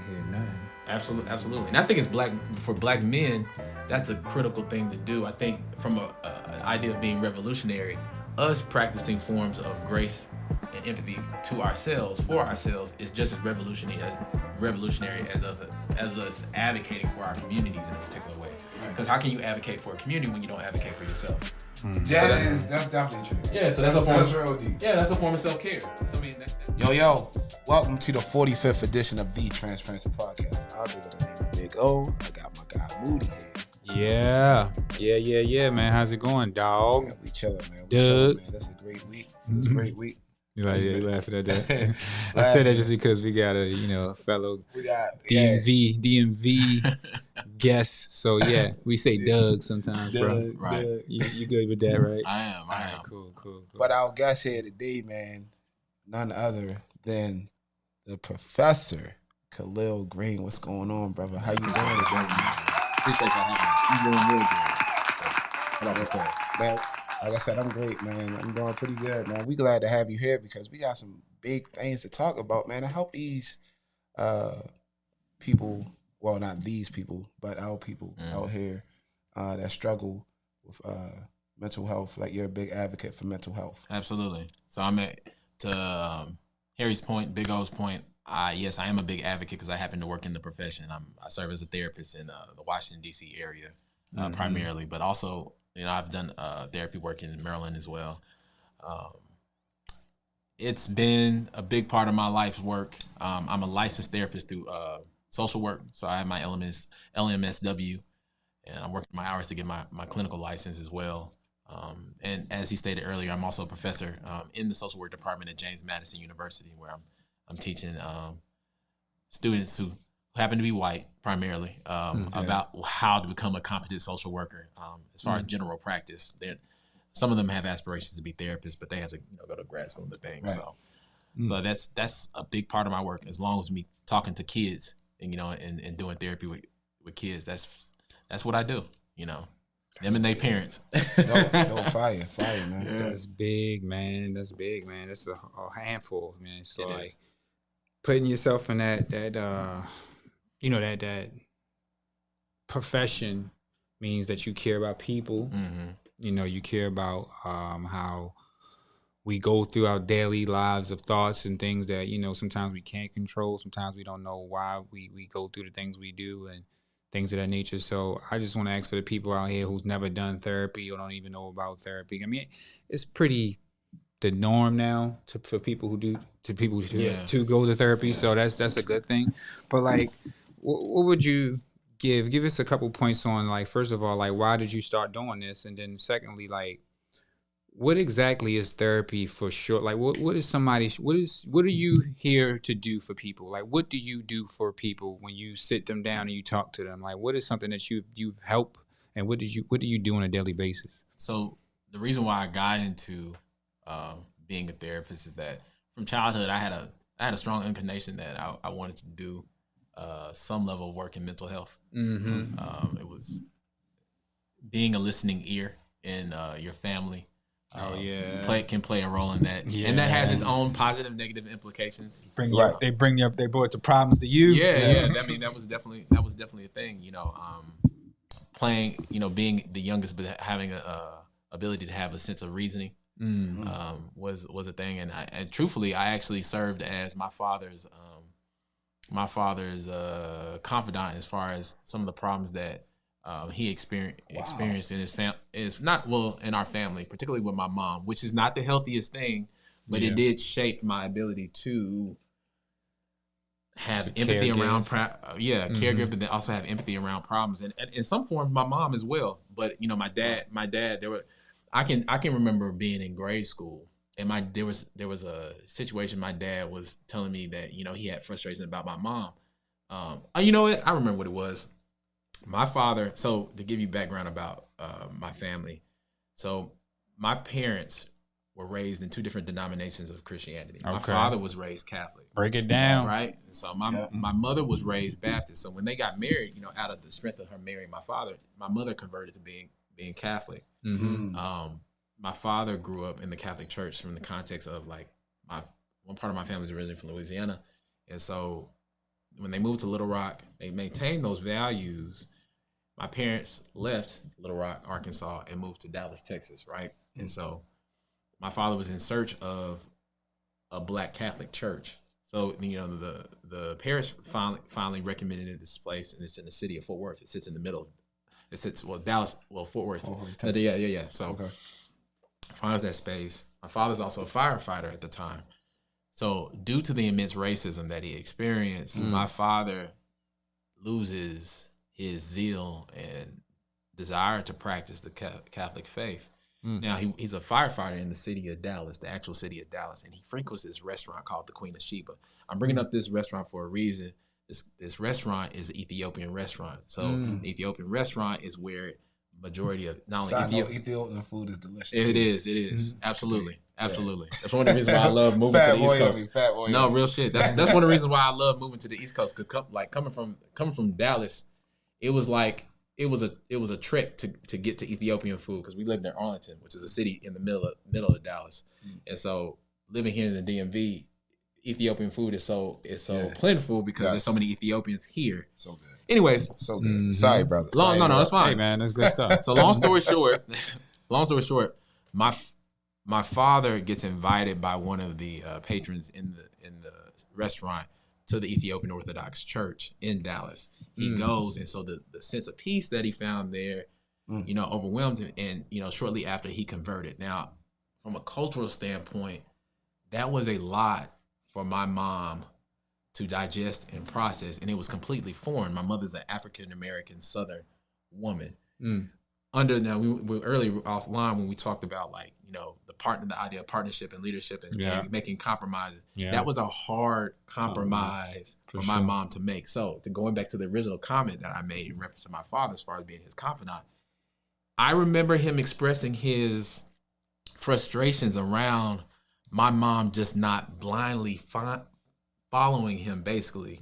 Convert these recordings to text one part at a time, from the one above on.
hear nothing. Absolutely. And I think for black men, that's a critical thing to do. I think from an idea of being revolutionary, us practicing forms of grace and empathy to ourselves, for ourselves, is just as revolutionary as us advocating for our communities in a particular way. Because how can you advocate for a community when you don't advocate for yourself? That's definitely true. Yeah, so that's real deep. Yeah, that's a form of self-care. So, I mean, Yo, welcome to the 45th edition of the Transparency Podcast. I'll do with the name of Big O. I got my guy Moody here. Yeah, man. How's it going, dog? Yeah, we chilling, man. Doug. That's a great week. It's a great week. You laughing at that? I said that just because we got a fellow DMV guest. So yeah, we say Doug sometimes, bro. Right. You good with that, right? I am. Cool. But our guest here today, man, none other than the Professor Kahlil Green. What's going on, brother? How you doing today? Appreciate y'all having me. You doing real good. How about yourself? Man, like I said, I'm great, man. I'm doing pretty good, man. We glad to have you here because we got some big things to talk about, man. I hope these people, well, not these people, but our people out here that struggle with mental health, like you're a big advocate for mental health. Absolutely. So I'm to Harry's point, Big O's point. Yes, I am a big advocate because I happen to work in the profession. I serve as a therapist in the Washington D.C. area primarily, but also I've done therapy work in Maryland as well. It's been a big part of my life's work. I'm a licensed therapist through social work, so I have my LMSW, and I'm working my hours to get my clinical license as well. And as he stated earlier, I'm also a professor in the social work department at James Madison University, where I'm teaching students who happen to be white primarily about how to become a competent social worker. As far as general practice, some of them have aspirations to be therapists, but they have to go to grad school and the thing. Right. So that's a big part of my work. As long as me talking to kids and doing therapy with kids, that's what I do. Them and their parents. No, fire, man. Yeah. That's big, man. That's a handful, man. So like putting yourself in that profession means that you care about people. Mm-hmm. You care about how we go through our daily lives of thoughts and things that sometimes we can't control. Sometimes we don't know why we go through the things we do and things of that nature. So I just want to ask for the people out here who's never done therapy or don't even know about therapy. I mean, it's pretty the norm now for people who do to go to therapy. So that's a good thing. But like, what would you give us a couple points on, like, first of all, like, why did you start doing this? And then secondly, like, what exactly is therapy for sure? Like, what are you here to do for people? Like, what do you do for people when you sit them down and you talk to them? Like, what is something that you help, and what do you do on a daily basis? So the reason why I got into being a therapist is that from childhood I had a strong inclination that I wanted to do some level of work in mental health. Mm-hmm. It was being a listening ear in your family. Can play a role in that, and that has its own positive, negative implications. They brought the problems to you. Yeah. I mean, that was definitely a thing. Playing, being the youngest, but having a ability to have a sense of reasoning was a thing. And truthfully, I actually served as my father's confidant as far as some of the problems that he experienced in his family. It's not in our family, particularly with my mom, which is not the healthiest thing, but it did shape my ability to have empathy around caregiver, but then also have empathy around problems, and in some form my mom as well. But my dad, I can remember being in grade school, and there was a situation. My dad was telling me that he had frustration about my mom. You know what? I remember what it was. My father, so to give you background about my family, so my parents were raised in two different denominations of Christianity. Okay. My father was raised Catholic. Break it down. Right? So my mother was raised Baptist. So when they got married, out of the strength of her marrying my father, my mother converted to being Catholic. Mm-hmm. My father grew up in the Catholic Church from the context of, like, one part of my family is originally from Louisiana. And so when they moved to Little Rock, they maintained those values. My parents left Little Rock, Arkansas, and moved to Dallas, Texas, right? And so my father was in search of a Black Catholic church. So, you know, the parish finally recommended this place, and it's in the city of Fort Worth. It sits in the middle. It sits, Dallas, Fort Worth. Yeah. So finds that space. My father's also a firefighter at the time. So due to the immense racism that he experienced, my father loses his zeal and desire to practice the Catholic faith. Now, he's a firefighter in the city of Dallas, the actual city of Dallas, and he frequents this restaurant called the Queen of Sheba. I'm bringing up this restaurant for a reason. This restaurant is an Ethiopian restaurant. So the Ethiopian restaurant is where majority of not only Ethiopian food is delicious. It is. Absolutely. That's one of the reasons why I love moving to the East Coast. No, real shit. That's one of the reasons why I love moving to the East Coast. Cause coming from Dallas, it was like it was a trek to get to Ethiopian food, because we lived in Arlington, which is a city in the middle of Dallas, and so living here in the DMV, Ethiopian food is so plentiful because there's so many Ethiopians here. So good. Anyways, so good. Sorry, brother. No, that's fine. Hey, man, that's good stuff. So long story short, my father gets invited by one of the patrons in the restaurant to the Ethiopian Orthodox Church in Dallas. He goes, and so the sense of peace that he found there, you know, overwhelmed him. And, you know, shortly after he converted. Now, from a cultural standpoint, that was a lot for my mom to digest and process, and it was completely foreign. My mother's an African-American Southern woman. Now, we earlier offline when we talked about, like, you know, the idea of partnership and leadership and making compromises. That was a hard compromise for my mom to make. So, going back to the original comment that I made in reference to my father as far as being his confidant, I remember him expressing his frustrations around my mom just not blindly following him, basically,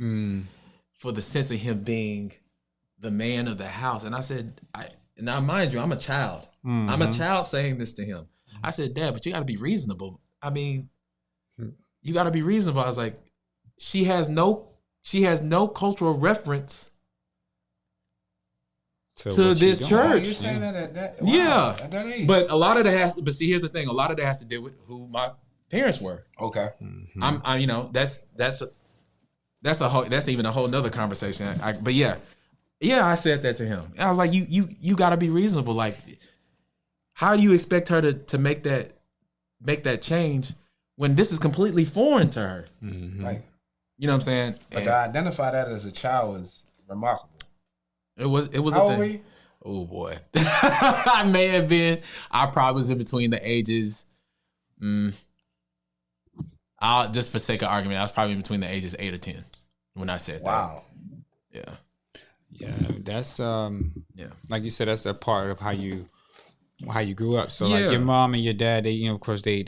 for the sense of him being the man of the house. And I said, now mind you, I'm a child. I'm a child saying this to him. I said, Dad, but you got to be reasonable. I mean, you got to be reasonable. I was like, she has no cultural reference to this church. Oh, you're saying that at that? Wow, at that age. But a lot of that but see, here's the thing. A lot of that has to do with who my parents were. Okay. I'm you know, that's even a whole nother conversation. But yeah, I said that to him. I was like, you got to be reasonable. Like, how do you expect her to make that change when this is completely foreign to her? Right. You know what I'm saying? But to identify that as a child is remarkable. It was How a old thing. were you? Oh boy, I may have been. I probably was in between the ages. I'll just for sake of argument, I was probably in between the ages 8 or 10 when I said that. Wow. Yeah. That's like you said, that's a part of how you grew up. So like your mom and your dad, they, you know, of course they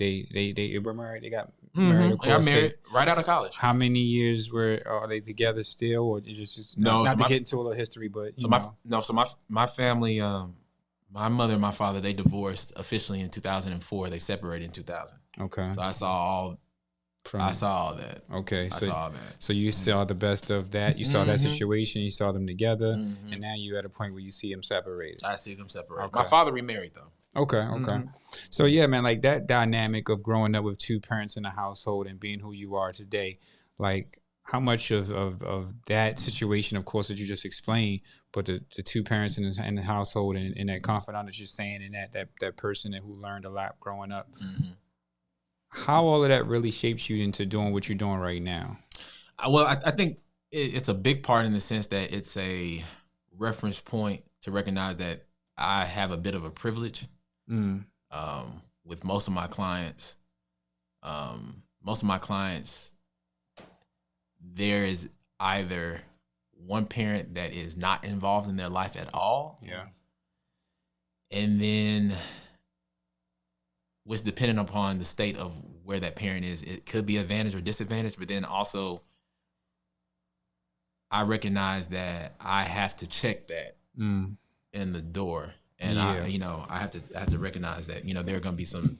were married. They got married. Of course, they got married right out of college. How many years are they together still, or just no? Not to get into a little history, but so my family, my mother and my father, they divorced officially in 2004. They separated in 2000. Okay. So I saw all that. Okay. I saw all that. So you saw the best of that. You saw that situation. You saw them together, and now you're at a point where you see them separated. I see them separated. Okay. My father remarried though. Okay. So yeah, man, like that dynamic of growing up with two parents in the household and being who you are today, like how much of that situation, of course, that you just explained, but the two parents in the household and that confidant that you're saying, and that person who learned a lot growing up, how all of that really shapes you into doing what you're doing right now? Well, I think it's a big part in the sense that it's a reference point to recognize that I have a bit of a privilege. With most of my clients, there is either one parent that is not involved in their life at all. Yeah. And then, which depending upon the state of where that parent is, it could be advantage or disadvantage. But then also, I recognize that I have to check that in the door. And I have to recognize that, there are going to be some.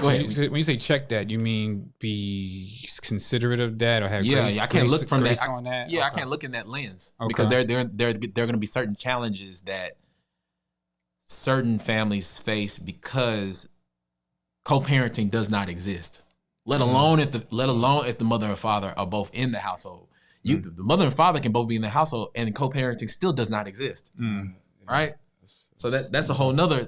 Go ahead. When you say check that, you mean be considerate of that or have I can't look from that. on that? Yeah, okay. I can't look in that lens because there are going to be certain challenges that certain families face because co-parenting does not exist. Let alone if the mother and father are both in the household. The mother and father can both be in the household, and co-parenting still does not exist. Right? So that's a whole nother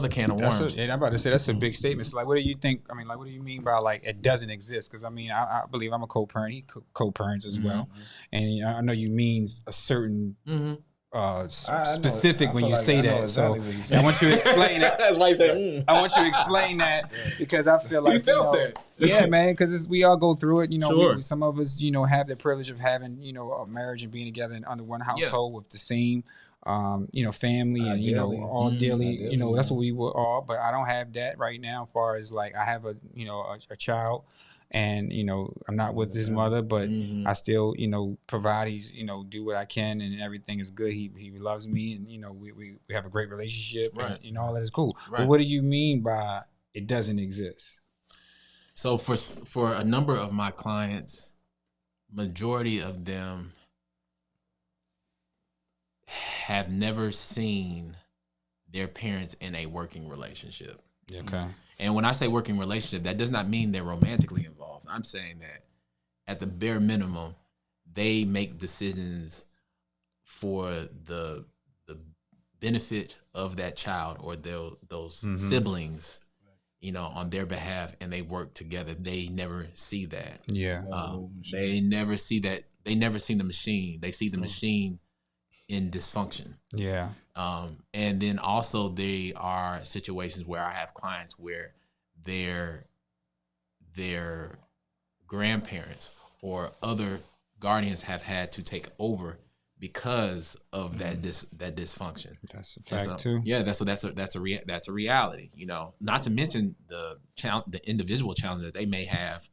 can of worms. I'm about to say that's a big statement. So like, what do you think? I mean, like, what do you mean by like it doesn't exist? Because I mean, I believe I'm a co-parent. He co-parents as well, and I know you mean a certain specific when you say that. Exactly so I want you to explain that. That's why you say. I want you to explain that because I feel like that. Yeah, man. Because we all go through it. You know, sure. Some of us, have the privilege of having a marriage and being together under one household with the same. Family and all daily, that's what we were all, but I don't have that right now as far as like I have a child and I'm not with his mother, but I still provide, he's do what I can and everything is good. He loves me and we have a great relationship, right. And all that is cool. Right. But what do you mean by it doesn't exist? So for a number of my clients, majority of them have never seen their parents in a working relationship. Okay. And when I say working relationship, that does not mean they're romantically involved. I'm saying that at the bare minimum, they make decisions for the benefit of that child or those siblings, on their behalf, and they work together. They never see that. Yeah. They never see that. They never see the machine. They see the machine in dysfunction. Yeah. And then also there are situations where I have clients where their grandparents or other guardians have had to take over because of that dysfunction. That's a fact too. Yeah, that's a reality. Not to mention the individual challenge that they may have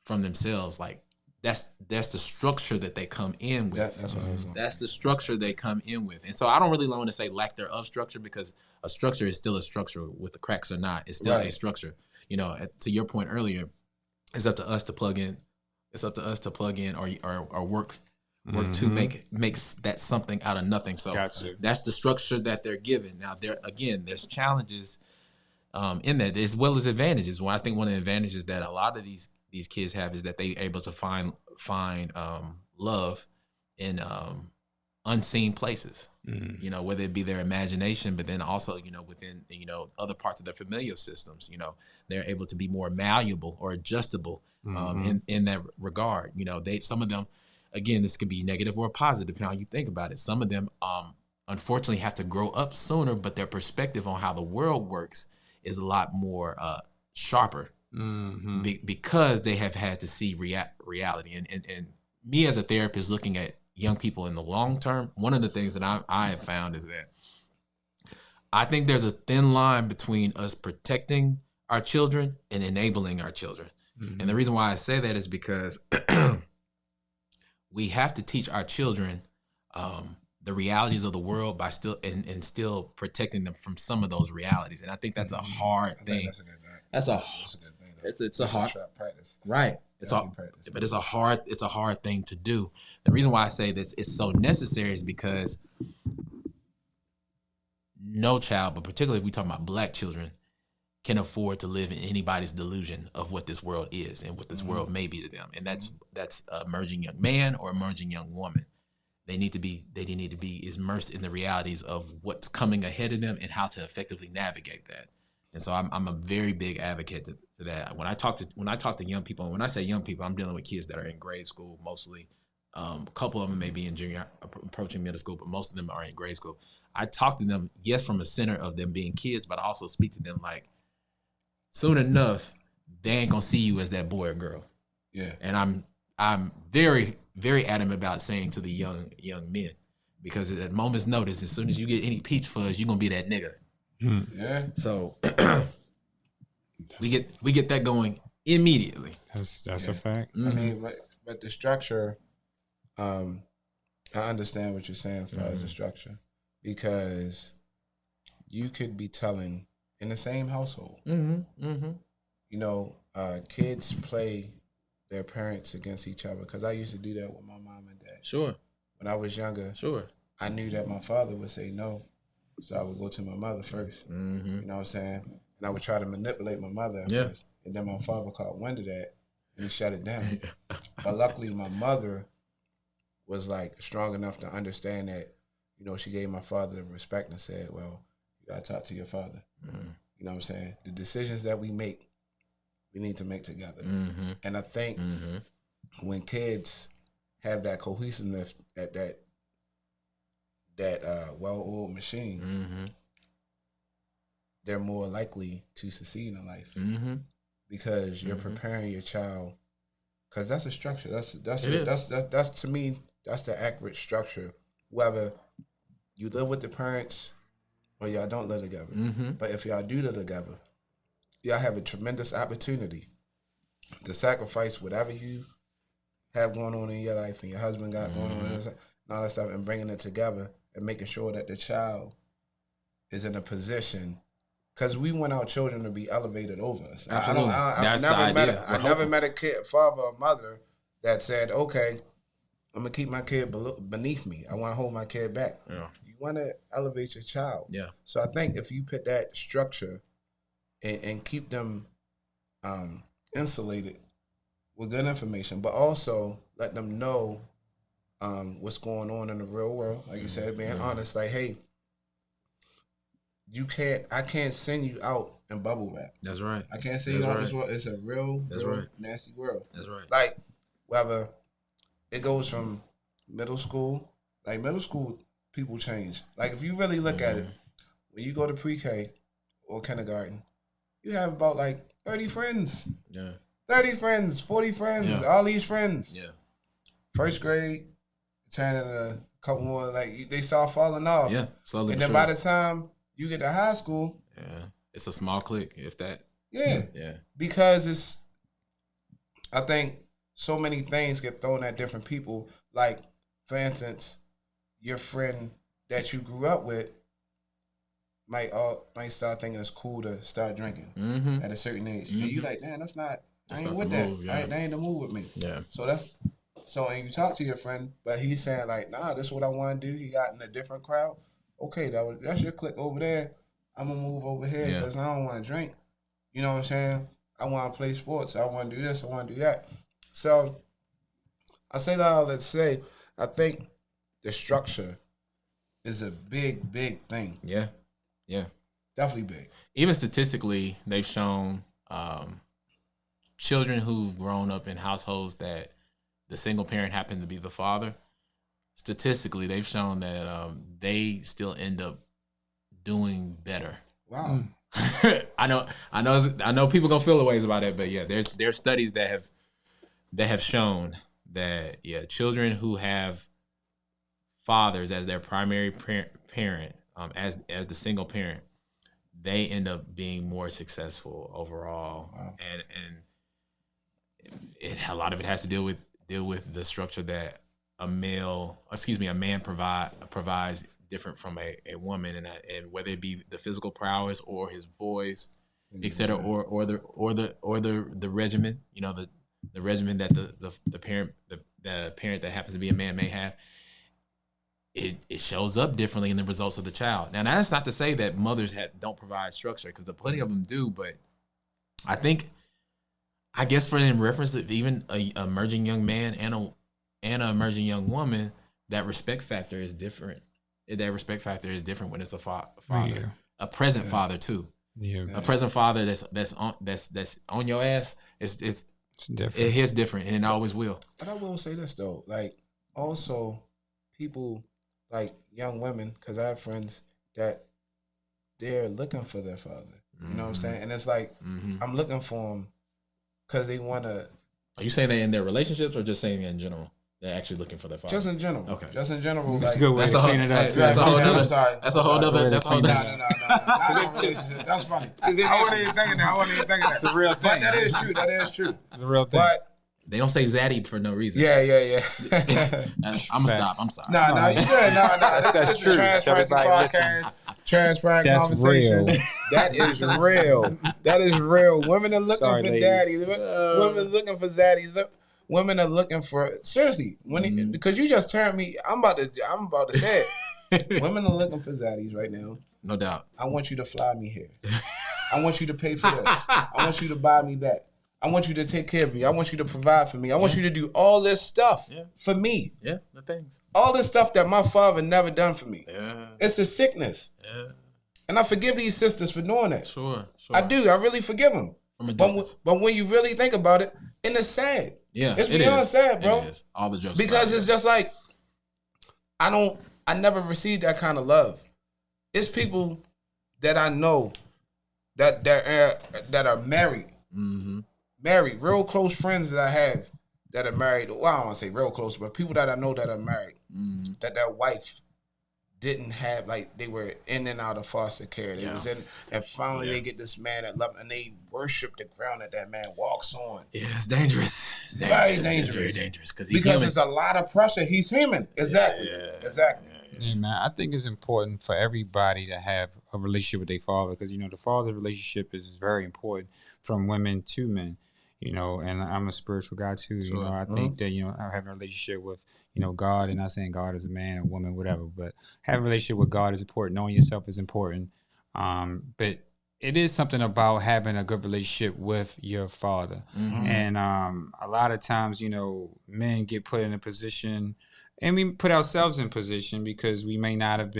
from themselves, like. That's the structure that they come in with. That's what I was on. That's the structure they come in with. And so I don't really want to say lack thereof structure because a structure is still a structure with the cracks or not. It's still a structure. To your point earlier, it's up to us to plug in. It's up to us to plug in or work to make that something out of nothing. So that's the structure that they're given. Now there's challenges in that as well as advantages. I think one of the advantages that a lot of these kids have is that they're able to find love in unseen places, whether it be their imagination, but then also, within, other parts of their familial systems, they're able to be more malleable or adjustable in that regard. Some of them, again, this could be negative or positive, depending on how you think about it. Some of them, unfortunately, have to grow up sooner, but their perspective on how the world works is a lot more sharper. Because they have had to see reality. And me as a therapist looking at young people in the long term, one of the things that I have found is that I think there's a thin line between us protecting our children and enabling our children. And the reason why I say that is because we have to teach our children the realities of the world by still protecting them from some of those realities. And I think that's a hard thing. That's a good thing. It's a hard practice, right? But it's a hard thing to do. The reason why I say this it's so necessary is because no child, but particularly if we talk about Black children, can afford to live in anybody's delusion of what this world is and what this world may be to them. And that's emerging young man or emerging young woman. They need to be immersed in the realities of what's coming ahead of them and how to effectively navigate that. And so I'm a very big advocate to that. When I talk to young people, and when I say young people, I'm dealing with kids that are in grade school mostly. A couple of them may be in junior, approaching middle school, but most of them are in grade school. I talk to them, yes, from a center of them being kids, but I also speak to them like, soon enough, they ain't gonna see you as that boy or girl. Yeah. And I'm very, very adamant about saying to the young men, because at a moment's notice, as soon as you get any peach fuzz, you're gonna be that nigga. Yeah. So we get that going immediately. That's a fact. I mean, but the structure, I understand what you're saying as far as the structure, because you could be telling in the same household, kids play their parents against each other. Because I used to do that with my mom and dad. Sure. When I was younger, I knew that my father would say no. So I would go to my mother first. You know what I'm saying? And I would try to manipulate my mother at first. And then my father caught wind of that and he shut it down. But luckily my mother was like strong enough to understand that, she gave my father the respect and said, well, you gotta talk to your father. You know what I'm saying? The decisions that we make, we need to make together. And I think when kids have that cohesiveness, that well-oiled machine, they're more likely to succeed in life because you're preparing your child. Because that's a structure. That's to me, that's the accurate structure. Whether you live with the parents or y'all don't live together, but if y'all do live together, y'all have a tremendous opportunity to sacrifice whatever you have going on in your life and your husband got going on and all that stuff, and bringing it together and making sure that the child is in a position, because we want our children to be elevated over us. I never met a kid, father or mother, that said, okay, I'm going to keep my kid beneath me. I want to hold my kid back. Yeah. You want to elevate your child. Yeah. So I think if you put that structure and keep them insulated with good information, but also let them know what's going on in the real world. Like you said, being honest, like, hey, I can't send you out in bubble wrap. That's right. I can't send you out in this world. It's a real nasty world. That's right. Like, whether it goes from middle school, like middle school, people change. Like, if you really look at it, when you go to pre-K or kindergarten, you have about like 30 friends. Yeah. 30 friends, 40 friends, all these friends. Yeah. First grade, turning a couple more, like they start falling off. Yeah. Slowly. And then by the time you get to high school, it's a small clique, if that. Yeah. Yeah. Because I think so many things get thrown at different people. Like, for instance, your friend that you grew up with might start thinking it's cool to start drinking at a certain age. And you like, man, I ain't with that. That ain't the move with me. Yeah. So and you talk to your friend, but he's saying like, nah, this is what I want to do. He got in a different crowd. Okay, that's your clique over there. I'm going to move over here because I don't want to drink. You know what I'm saying? I want to play sports. I want to do this. I want to do that. So I say that all to say, I think the structure is a big, big thing. Yeah. Yeah. Definitely big. Even statistically, they've shown children who've grown up in households that the single parent happened to be the father. Statistically, they've shown that they still end up doing better. Wow. I know people gonna feel the ways about it, but yeah, there's studies that have shown that children who have fathers as their primary parent, as the single parent, they end up being more successful overall. Wow. And a lot of it has to deal with the structure that a man provides different from a woman, and whether it be the physical prowess or his voice, etc., or the regimen, the regimen that the parent that happens to be a man may have. It shows up differently in the results of the child. Now that's not to say that mothers don't provide structure, because plenty of them do, but I guess for in reference to even a emerging young man and an emerging young woman, that respect factor is different. That respect factor is different when it's a father, a present father too. Yeah, a present father that's on your ass. It's different. It hits different, and it always will. But I will say this though, like also people like young women, because I have friends that they're looking for their father. You know what I'm saying? And it's like I'm looking for them because they want to. Are you saying that in their relationships, or just saying in general? They're actually looking for their father. Just in general. Okay. Just in general. That's a good way to clean it up. That's a whole nother. That's a whole nother. That's a whole nother. No. That's funny. I wasn't even thinking that. It's a real thing. But that is true. It's a real thing. But they don't say zaddy for no reason. Yeah. I'm gonna stop. I'm sorry. No, you good. No. That's true. Transparency podcast. transparent That's conversation. real. That is real. That is real. Women are looking Sorry, for ladies. daddies. Women are looking for zaddies. Women are looking for seriously. Because you just turned me. I'm about to say it. Women are looking for zaddies right now. No doubt. I want you to fly me here. I want you to pay for this. I want you to buy me that. I want you to take care of me. I want you to provide for me. I want you to do all this stuff for me. Yeah, the things. All this stuff that my father never done for me. Yeah. It's a sickness. Yeah. And I forgive these sisters for doing that. Sure. I do. I really forgive them. From a distance. But when you really think about it, and it's sad. Yeah, it's beyond sad, bro. It is. All the jokes. Because it's just like, I never received that kind of love. It's people that I know that are married. Mm-hmm. Married, real close friends that I have that are married. Well, I don't want to say real close, but people that I know that are married, that their wife didn't have, like, they were in and out of foster care. They was in, and finally they get this man that love them, and they worship the ground that man walks on. Yeah, it's dangerous. It's very dangerous. It's very dangerous because there's a lot of pressure. He's human. Exactly. Exactly. Yeah, man. I think it's important for everybody to have a relationship with their father because, the father relationship is very important from women to men, and I'm a spiritual guy too. Sure. I think that, having a relationship with, God, and not saying God is a man or woman, whatever, but having a relationship with God is important. Knowing yourself is important. But it is something about having a good relationship with your father. Mm-hmm. And a lot of times, men get put in a position, and we put ourselves in position because we may not have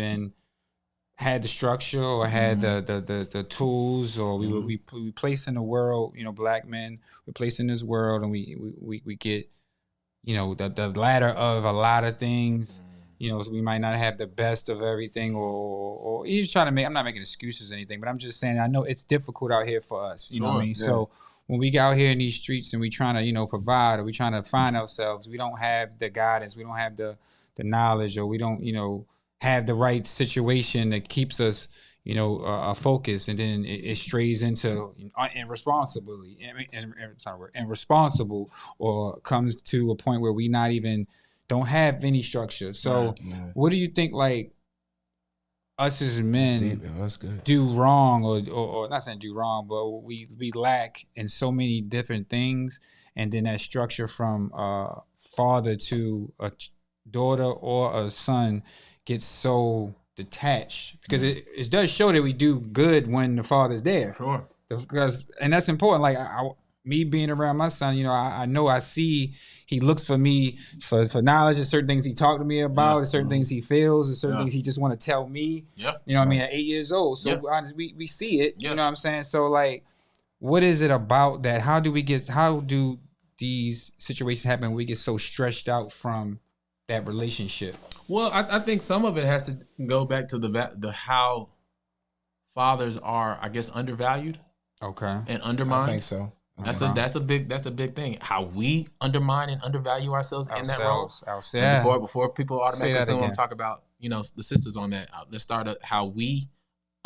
had the structure or had the tools, or we placed in the world. Black men, we're placed in this world, and we get the ladder of a lot of things. So we might not have the best of everything, or he's trying to make. I'm not making excuses or anything, but I'm just saying I know it's difficult out here for us. You know what I mean? Yeah. So when we get out here in these streets and we trying to provide, or we trying to find ourselves, we don't have the guidance, we don't have the knowledge, or we don't have the right situation that keeps us focused, and then it strays into irresponsible, or comes to a point where we not even don't have any structure. So what do you think, like, us as men do wrong, or not saying do wrong, but we lack in so many different things, and then that structure from father to a daughter or a son gets so detached, because it does show that we do good when the father's there. Sure. And that's important. Like me being around my son, I know I see he looks for me for knowledge. There's certain things he talked to me about. There's certain things he feels. There's certain things he just want to tell me. Yeah. You know what I mean? At 8 years old. So we see it. You know what I'm saying? So, like, what is it about that? How do these situations happen when we get so stretched out from that relationship? Well, I think some of it has to go back to the how fathers are, I guess, undervalued. Okay. And undermined. I think so. That's a big thing. How we undermine and undervalue ourselves in that role. Before people automatically assume I'm talking about the sisters on that. Let's start at how we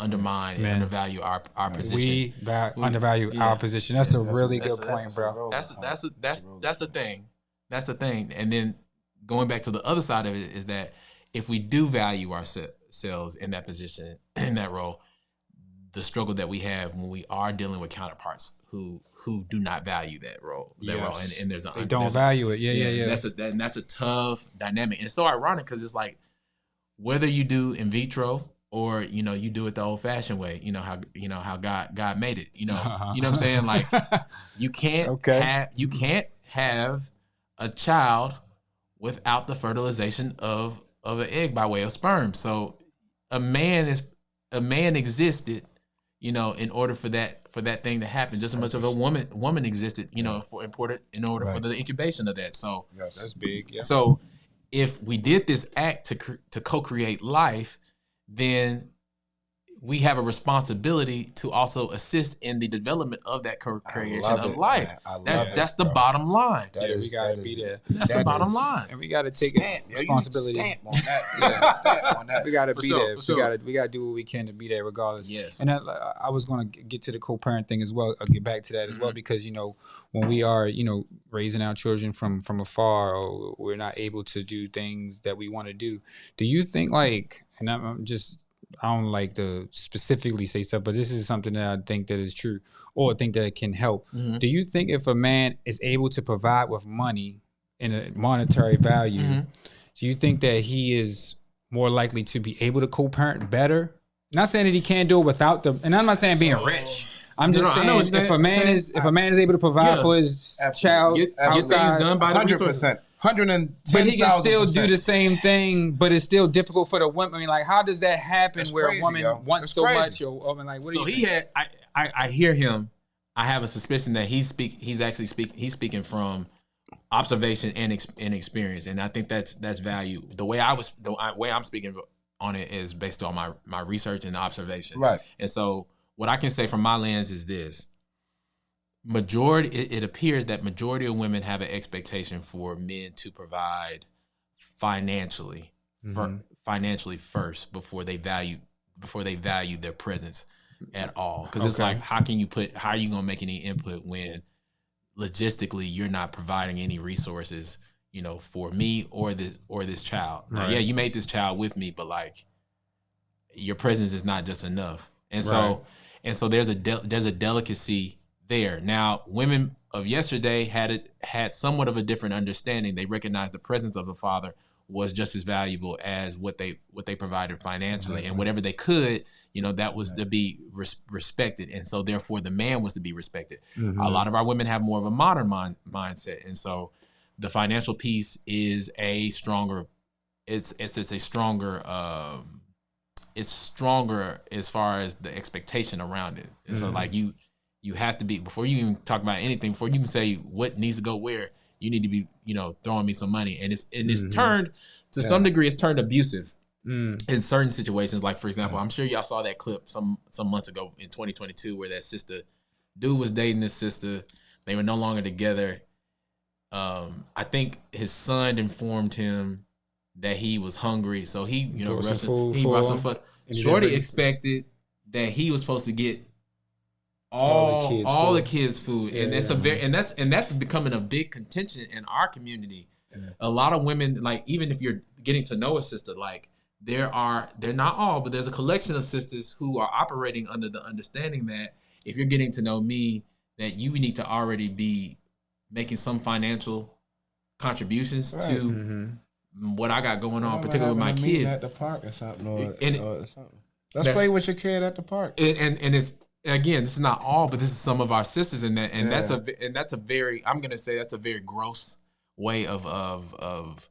undermine and undervalue our position. We undervalue our position. That's a really good point, bro. That's the thing. That's the thing. And then going back to the other side of it is that if we do value ourselves in that position, in that role, the struggle that we have when we are dealing with counterparts who do not value that role, and they don't value it. Yeah. That's a tough dynamic, and it's so ironic because it's like whether you do in vitro or you do it the old fashioned way. How God made it. You know what I'm saying? Like you can't have a child without the fertilization of an egg by way of sperm. So a man existed, in order for that thing to happen, just as much of a woman existed, in order for the incubation of that. So that's big. Yeah. So if we did this act to co-create life, then we have a responsibility to also assist in the development of that co-creation of life. That's the bottom line. We gotta be there. That's the bottom line, and we gotta take responsibility. Stamp on that. Stamp on that. We gotta be there. We gotta do what we can to be there, regardless. Yes. And I was gonna get to the co-parent thing as well. I'll get back to that as well, because when we are raising our children from afar, or we're not able to do things that we want to do. Do you think, like, and I'm just don't like to specifically say stuff, but this is something that I think that is true, or think that it can help. Do you think if a man is able to provide with money in a monetary value, do you think that he is more likely to be able to co-parent better? Not saying that he can't do it without the, and I'm not saying being rich. I'm just saying if a man is able to provide for his child, get things done by the 100%. 110,000%. But he can still do the same thing, but it's still difficult for the women. I mean, like, how does that happen It's where crazy, a woman yo. wants It's so crazy. much? Or I mean, like, what do So you he think? had. I hear him. I have a suspicion that he's speaking from observation and experience, and I think that's value. The way I'm speaking on it is based on my research and observation. Right. And so what I can say from my lens is this. It appears that majority of women have an expectation for men to provide financially first before they value their presence at all. Because it's like, how are you gonna make any input when logistically you're not providing any resources, for me or this child. Now, yeah, you made this child with me, but like your presence is not just enough. And so there's a delicacy there. Now, women of yesterday had somewhat of a different understanding. They recognized the presence of the father was just as valuable as what they provided financially, and whatever they could, that was to be respected, and so therefore the man was to be respected. A lot of our women have more of a modern mindset, and so the financial piece is a stronger. It's stronger as far as the expectation around it, and so like you have to be, before you even talk about anything, before you can say what needs to go where, you need to be, throwing me some money. And it's turned, to some degree, it's turned abusive in certain situations. Like, for example, I'm sure y'all saw that clip some months ago in 2022 where that dude was dating this sister. They were no longer together. I think his son informed him that he was hungry. So he, brought some food. Shorty expected that he was supposed to get all the kids' food, and that's becoming a big contention in our community. A lot of women, like, even if you're getting to know a sister, like they're not all, but there's a collection of sisters who are operating under the understanding that if you're getting to know me, that you need to already be making some financial contributions to what I got going on, particularly with my kids at the park or something, or something. Let's play with your kid at the park. And it's, again, this is not all, but this is some of our sisters, that's a very, I'm gonna say that's a very gross way of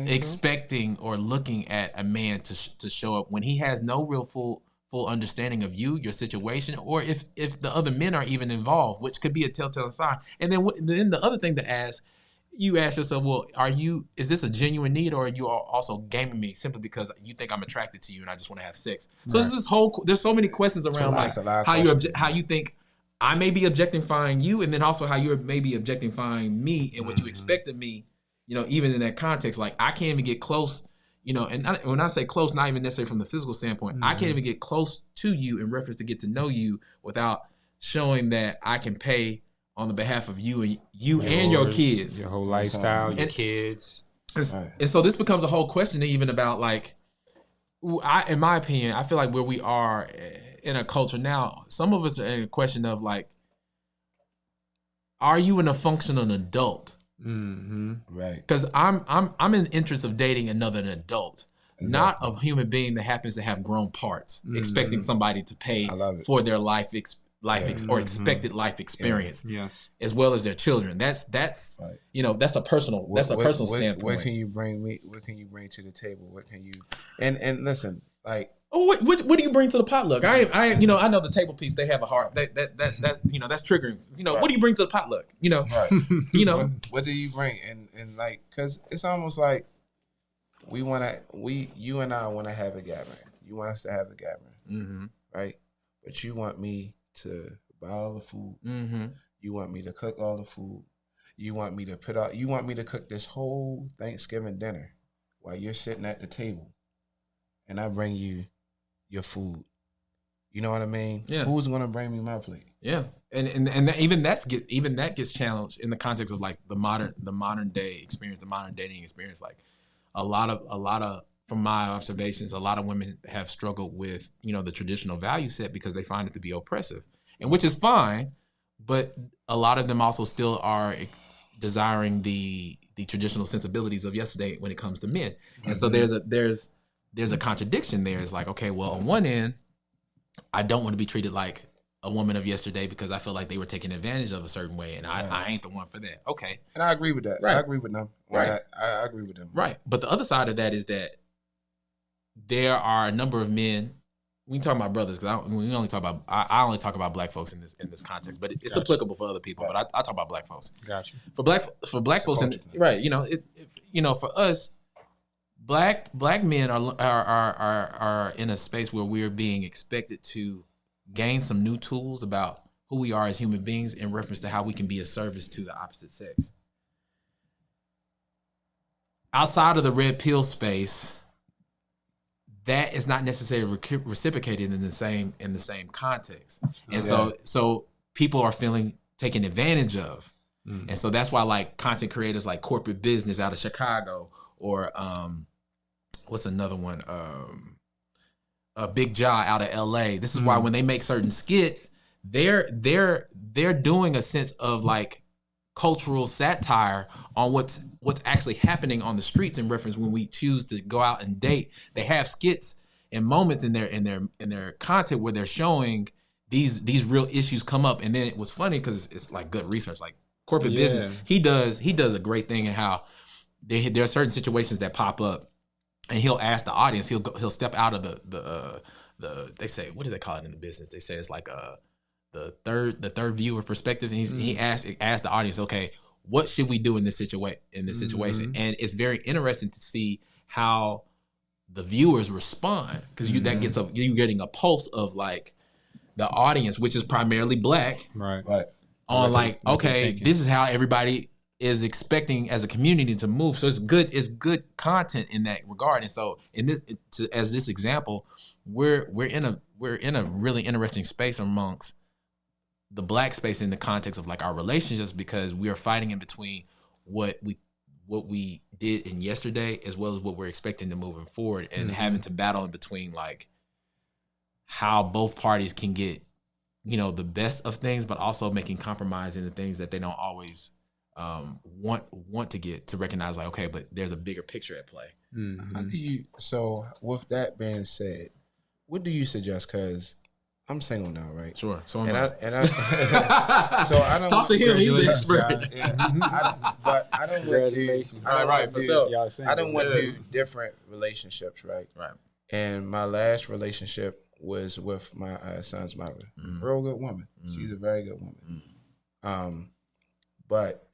expecting or looking at a man to show up when he has no real full understanding of you, your situation, or if the other men are even involved, which could be a telltale sign. And then the other thing to ask, you ask yourself, well, is this a genuine need, or are you also gaming me simply because you think I'm attracted to you and I just want to have sex? So there's so many questions around how you think I may be objectifying you, and then also how you're maybe objectifying me and what you expect of me, even in that context. Like, I can't even get close, and when I say close, not even necessarily from the physical standpoint, I can't even get close to you in reference to get to know you without showing that I can pay on the behalf of you and your kids, your whole lifestyle, your kids. And so this becomes a whole question even about, like, in my opinion, I feel like where we are in a culture now, some of us are in a question of, like, are you a functional adult? Right. Because I'm in the interest of dating an adult, not a human being that happens to have grown parts, expecting somebody to pay for their life or expected life experience, as well as their children. That's that's a personal standpoint. What can you bring me? What can you bring to the table? What can you and listen, like, what do you bring to the potluck? I know the table piece, they have a heart that that's triggering. What do you bring to the potluck? Right. What do you bring? And like, because it's almost like you and I want to have a gathering. You want us to have a gathering, right? But you want me to buy all the food. You want me to cook all the food. You want me to cook this whole Thanksgiving dinner while you're sitting at the table, and I bring you your food. You know what I mean? Yeah. Who's gonna bring me my plate? Yeah, and even that gets challenged in the context of, like, the modern day experience, the modern dating experience. Like, a lot of from my observations, a lot of women have struggled with, the traditional value set because they find it to be oppressive, and which is fine, but a lot of them also still are desiring the traditional sensibilities of yesterday when it comes to men. And so there's a contradiction there. It's like, okay, well, on one end, I don't want to be treated like a woman of yesterday because I feel like they were taken advantage of a certain way, and I ain't the one for that. Okay. And I agree with that. Right. I agree with them. Right. I agree with them. Right. But the other side of that is that there are a number of men. We talk about brothers because we only talk about. I only talk about black folks in this context, but it's applicable for other people. Right. But I talk about black folks. Gotcha. For black folks, right? For us, black men are in a space where we're being expected to gain some new tools about who we are as human beings in reference to how we can be of service to the opposite sex. Outside of the red pill space, that is not necessarily reciprocated in the same context. And so people are feeling taken advantage of. Mm. And so that's why like content creators like Corporate Business out of Chicago or what's another one? Big Jaw out of LA. This is why when they make certain skits, they're doing a sense of like cultural satire on what's actually happening on the streets in reference when we choose to go out and date. They have skits and moments in their content where they're showing these real issues come up. And then it was funny because it's like good research, like Corporate Business. He does a great thing in how there are certain situations that pop up. And he'll ask the audience. He'll step out of the they say, what do they call it in the business? They say it's like the third viewer perspective. And he asked the audience, okay, what should we do in this situation? And it's very interesting to see how the viewers respond because you getting a pulse of like the audience, which is primarily black, right? On like, okay, this is how everybody is expecting as a community to move. So it's good content in that regard. And so as this example, we're in a really interesting space amongst the black space in the context of like our relationships because we are fighting in between what we did in yesterday as well as what we're expecting to moving forward and having to battle in between like how both parties can get, the best of things, but also making compromise in the things that they don't always want to get to recognize like, okay, but there's a bigger picture at play. So with that being said, what do you suggest? Because I'm single now, right? Sure. So I so I don't talk to him. He's the expert. But I don't want to do different relationships, right? Right. And my last relationship was with my son's mother. Real good woman. She's a very good woman. But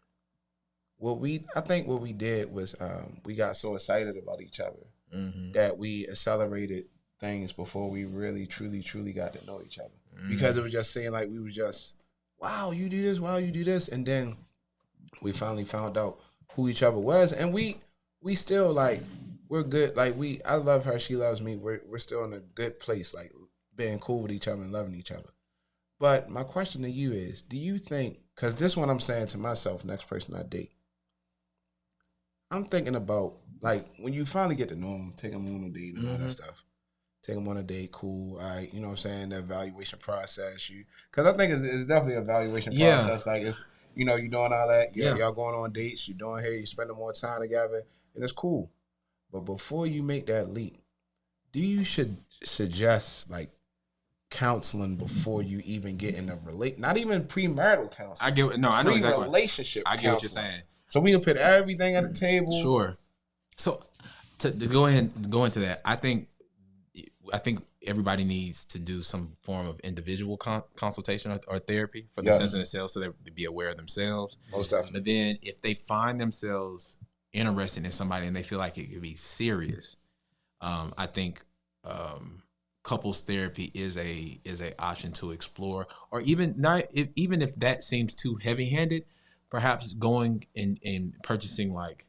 what we did was we got so excited about each other that we accelerated things before we really, truly got to know each other. Because it was just saying like we were just, wow, you do this, wow, you do this. And then we finally found out who each other was. And we still like, we're good. Like I love her, she loves me. We're still in a good place, like being cool with each other and loving each other. But my question to you is, do you think, because this one I'm saying to myself, next person I date, I'm thinking about, like, when you finally get to know them, take them on a date and all that stuff. Take them on a date, cool, all right, you know what I'm saying, the evaluation process. Because I think it's definitely an evaluation process. Like, it's, you're doing all that, y'all going on dates, you're doing here, you're spending more time together, and it's cool. But before you make that leap, do you suggest, like, counseling before you even get in a not even premarital counseling. I know exactly. Relationship. I get what you're saying. So we can put everything at the table. Sure. So to go ahead and go into that, I think everybody needs to do some form of individual consultation or therapy for the sense of themselves, so they be aware of themselves. Most definitely. But then if they find themselves interested in somebody and they feel like it could be serious, I think couples therapy is a option to explore, or even if that seems too heavy-handed, perhaps going and purchasing like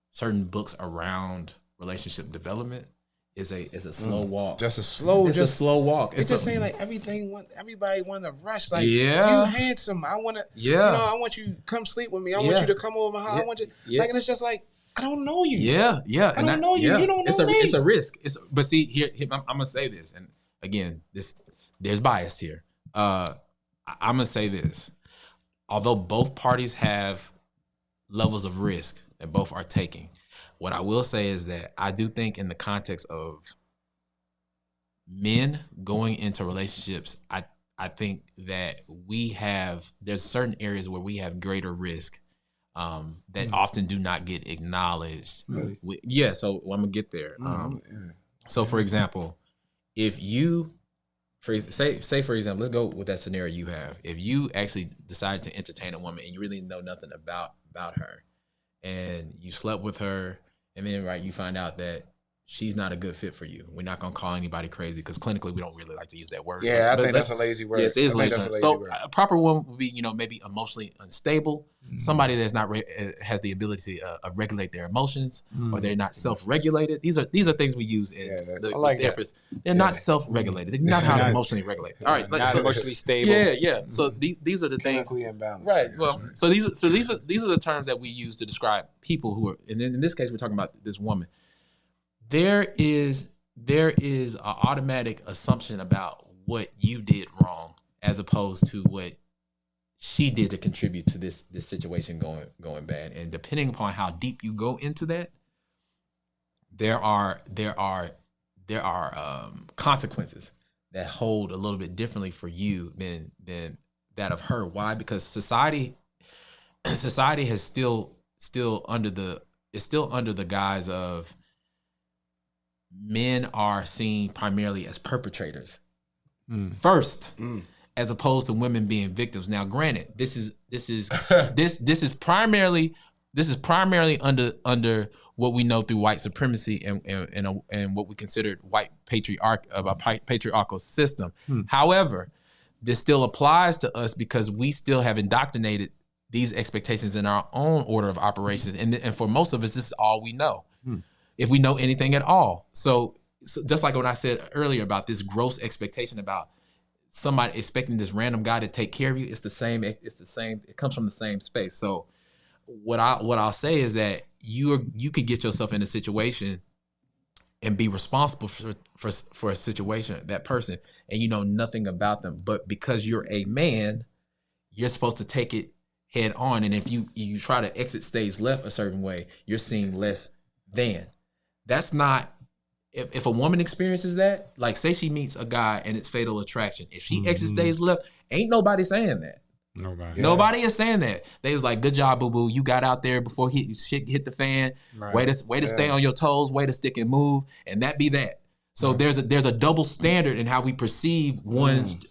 certain books around relationship development is a slow walk. Just a slow walk. It's just saying like everybody want to rush. Like, you handsome. I want to. Yeah. I want you to come sleep with me. I want you to come over my house. I want you. Like, and it's just like, I don't know you. Yeah. I don't know you. Yeah. You don't know me. It's a risk. But see, here I'm gonna say this, and again, there's bias here. I'm gonna say this. Although both parties have levels of risk that both are taking, what I will say is that I do think in the context of men going into relationships, I think that there's certain areas where we have greater risk that often do not get acknowledged. Really? So I'm gonna get there. So for example, if you, say for example, let's go with that scenario you have. If you actually decide to entertain a woman and you really know nothing about her, and you slept with her, and then you find out that she's not a good fit for you. We're not gonna call anybody crazy because clinically we don't really like to use that word. Yeah, I think that's a lazy word. Yes, it is lazy. So a proper woman would be, maybe emotionally unstable, somebody that's not has the ability to regulate their emotions, or they're not self-regulated. These are things we use in the therapists. They're not self-regulated. They're not how to emotionally regulate. All right, not emotionally stable. Yeah. So these are the things. Imbalanced, right. Well, so these are the terms that we use to describe people who are. And in this case, we're talking about this woman. There is an automatic assumption about what you did wrong as opposed to what she did to contribute to this situation going bad. And depending upon how deep you go into that, there are consequences that hold a little bit differently for you than that of her. Why? Because society is still under the guise of men are seen primarily as perpetrators first, as opposed to women being victims. Now, granted, this is primarily under what we know through white supremacy and what we considered white patriarchal system. However, this still applies to us because we still have indoctrinated these expectations in our own order of operations, and for most of us, this is all we know. If we know anything at all. So just like when I said earlier about this gross expectation about somebody expecting this random guy to take care of you, it's the same. It comes from the same space. So what I'll say is that you could get yourself in a situation and be responsible for a situation, that person, and you know nothing about them. But because you're a man, you're supposed to take it head on. And if you try to exit stage left a certain way, you're seen less than. That's not, if a woman experiences that, like say she meets a guy and it's fatal attraction. If she exits stage left, ain't nobody saying that. Nobody is saying that. They was like, good job, boo-boo. You got out there before shit hit the fan. Right. Way to stay on your toes, way to stick and move, and that be that. So there's a double standard in how we perceive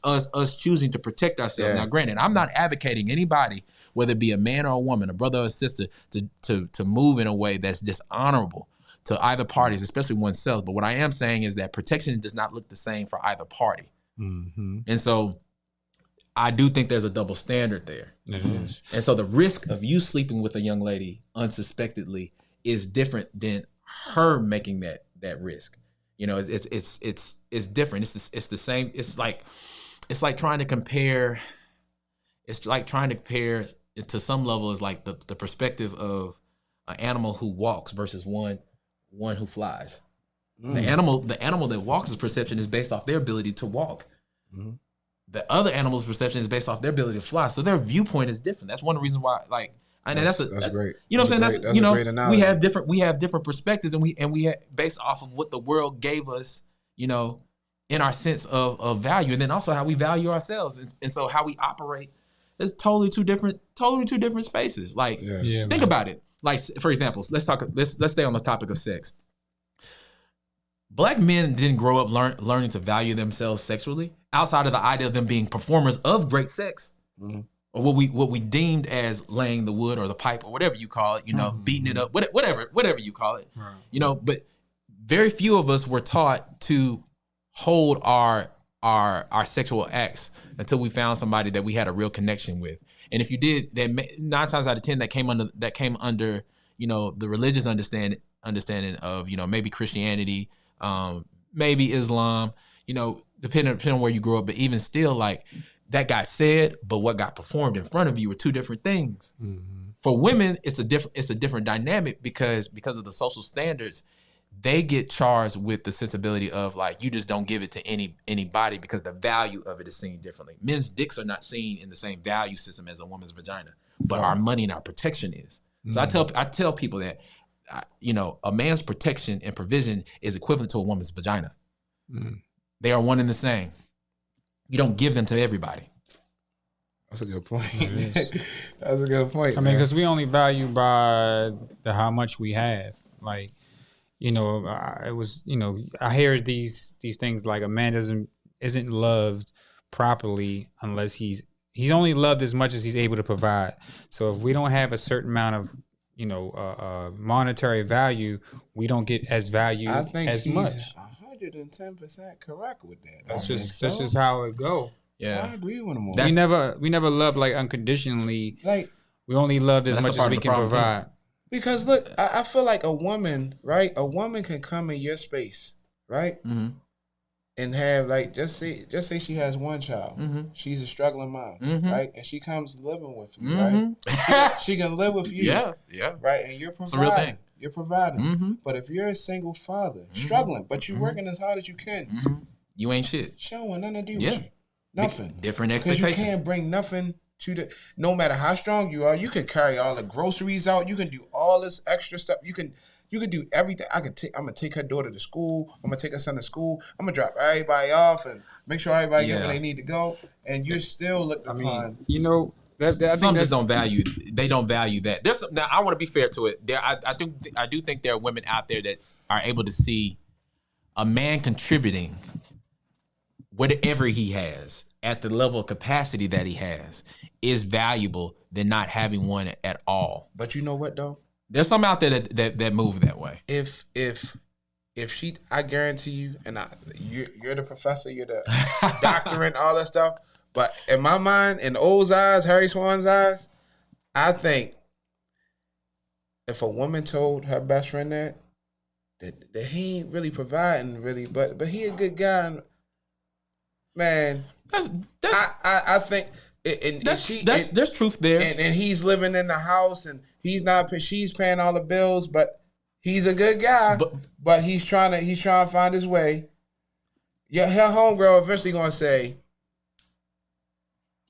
us choosing to protect ourselves. Now, granted, I'm not advocating anybody, whether it be a man or a woman, a brother or a sister, to move in a way that's dishonorable to either parties, especially oneself. But what I am saying is that protection does not look the same for either party. And so I do think there's a double standard there. And so the risk of you sleeping with a young lady unsuspectedly is different than her making that risk. You know, it's different. It's the same. It's like trying to compare. It's like trying to compare it to some level is like the perspective of an animal who walks versus one who flies. The animal that walks' perception is based off their ability to walk. The other animal's perception is based off their ability to fly. So their viewpoint is different. That's one of the reasons why, like, that's great. You know what I'm saying? That's you know, we have different perspectives, and we have based off of what the world gave us, you know, in our sense of value, and then also how we value ourselves, and so how we operate is totally two different spaces. Like, think about it. Like, for example, let's stay on the topic of sex. Black men didn't grow up learning to value themselves sexually outside of the idea of them being performers of great sex, or what we deemed as laying the wood or the pipe or whatever you call it, you know, beating it up, whatever you call it, you know. But very few of us were taught to hold our sexual acts until we found somebody that we had a real connection with. And if you did, then 9 times out of 10 that came under you know, the religious understanding of, you know, maybe Christianity, maybe Islam, you know, depending on where you grew up. But even still, like, that got said, but what got performed in front of you were two different things. For women, it's a different dynamic because of the social standards. They get charged with the sensibility of like, you just don't give it to anybody because the value of it is seen differently. Men's dicks are not seen in the same value system as a woman's vagina, but our money and our protection is. So I tell people that, a man's protection and provision is equivalent to a woman's vagina. They are one and the same. You don't give them to everybody. That's a good point. That's a good point. I mean, because we only value by how much we have. Like, it was, I hear these things like a man isn't loved properly unless he's only loved as much as he's able to provide. So if we don't have a certain amount of, monetary value, we don't get as valued as much. 110% correct with that. That's just how it go. Yeah, I agree with him. We never loved like unconditionally. Like we only loved as much as we can provide. Too. Because look, I feel like a woman, right? A woman can come in your space, right? Mm-hmm. And have like just say she has one child. Mm-hmm. She's a struggling mom, right? And she comes living with you, right? She can live with you, yeah, right? And you're providing. It's a real thing. You're providing. But if you're a single father, struggling, but you're working as hard as you can, you ain't shit. She don't want nothing to do with you. Nothing. Different expectations. You can't bring nothing to the. No matter how strong you are, you can carry all the groceries out. You can do all this extra stuff. You can do everything. I'm gonna take her daughter to school. I'm gonna take her son to school. I'm gonna drop everybody off and make sure everybody get where they need to go. And you're still looked upon. Some just don't value. They don't value that. Now I want to be fair to it. I do think there are women out there that are able to see a man contributing whatever he has at the level of capacity that he has is valuable than not having one at all. But you know what though? There's some out there that move that way. If she, I guarantee you, and you're the professor, you're the doctorate, all that stuff. But in my mind, in O's eyes, Harry Swan's eyes, I think if a woman told her best friend that he ain't really providing really, but he a good guy. And, man, I think there's truth there, and he's living in the house, and she's paying all the bills, but he's a good guy, but he's trying to find his way. Yeah, her homegirl eventually gonna say,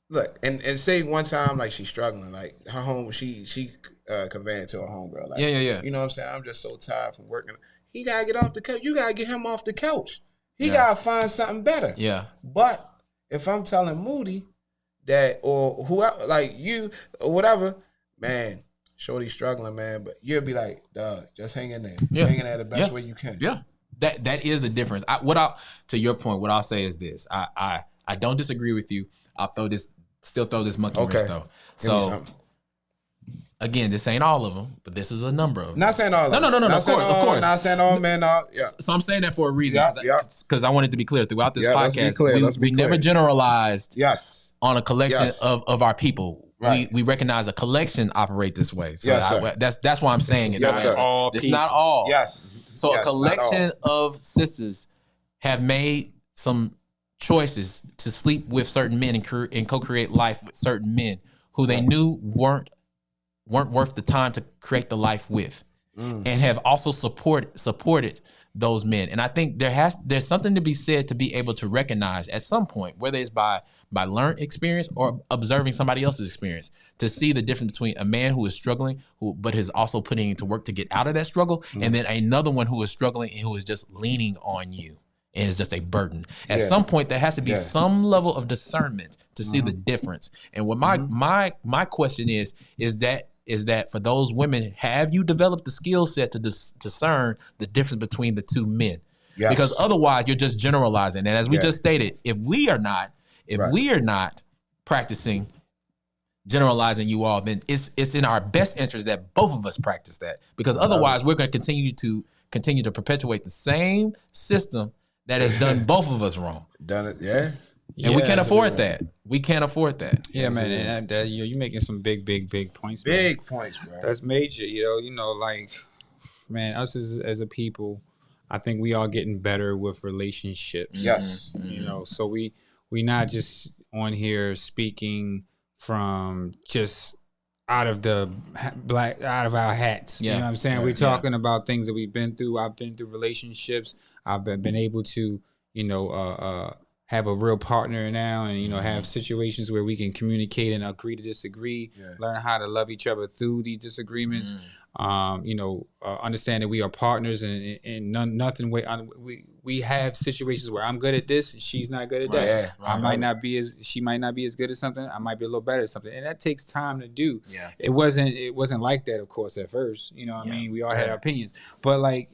look, and say one time like she's struggling, like her home, she conveying it to her homegirl, like yeah, you know what I'm saying? I'm just so tired from working. He gotta get off the couch. You gotta get him off the couch. He gotta find something better. Yeah. But if I'm telling Moody that, or whoever, like you or whatever, man, shorty's struggling, man. But you'll be like, dog, just hang in there. Yeah. Hang in there the best way you can. Yeah. That is the difference. To your point, what I'll say is this. I don't disagree with you. I'll still throw this monkey wrench though. So again, this ain't all of them, but this is a number of them. Not saying all of them. No. Of course. Not saying all men. Yeah. So I'm saying that for a reason, because I wanted to be clear throughout this podcast. We clear. Never generalized on a collection Yes. of our people. Right. We recognize a collection operate this way. So that's why I'm saying it. Yes, sir. It's not all. Yes. So a collection of sisters have made some choices to sleep with certain men and co-create life with certain men who they knew weren't worth the time to create the life with, and have also supported those men. And I think there's something to be said to be able to recognize at some point, whether it's by learned experience or observing somebody else's experience, to see the difference between a man who is struggling, but is also putting into work to get out of that struggle, and then another one who is struggling and who is just leaning on you and is just a burden. At some point, there has to be some level of discernment to see the difference. And what my question is that for those women, have you developed the skill set to discern the difference between the two men? Yes. Because otherwise, you're just generalizing. And as we just stated, if we are not practicing generalizing you all, then it's in our best interest that both of us practice that. Because otherwise, we're going to continue to perpetuate the same system that has done both of us wrong. Done it, yeah. And we can't afford that. We can't afford that. Yeah, man. And you're making some big points. Big points, bro. That's major. Like, man, us as a people, I think we are getting better with relationships. Yes. So we not just on here speaking from just out of out of our hats. Yeah. You know what I'm saying? We're talking about things that we've been through. I've been through relationships. I've been able to, have a real partner now, and have situations where we can communicate and agree to disagree, learn how to love each other through these disagreements. Understand that we are partners, and nothing. We have situations where I'm good at this and she's not good at that. She might not be as good at something. I might be a little better at something, and that takes time to do. Yeah. It wasn't like that, of course, at first. You know what I mean? We all had our opinions, but like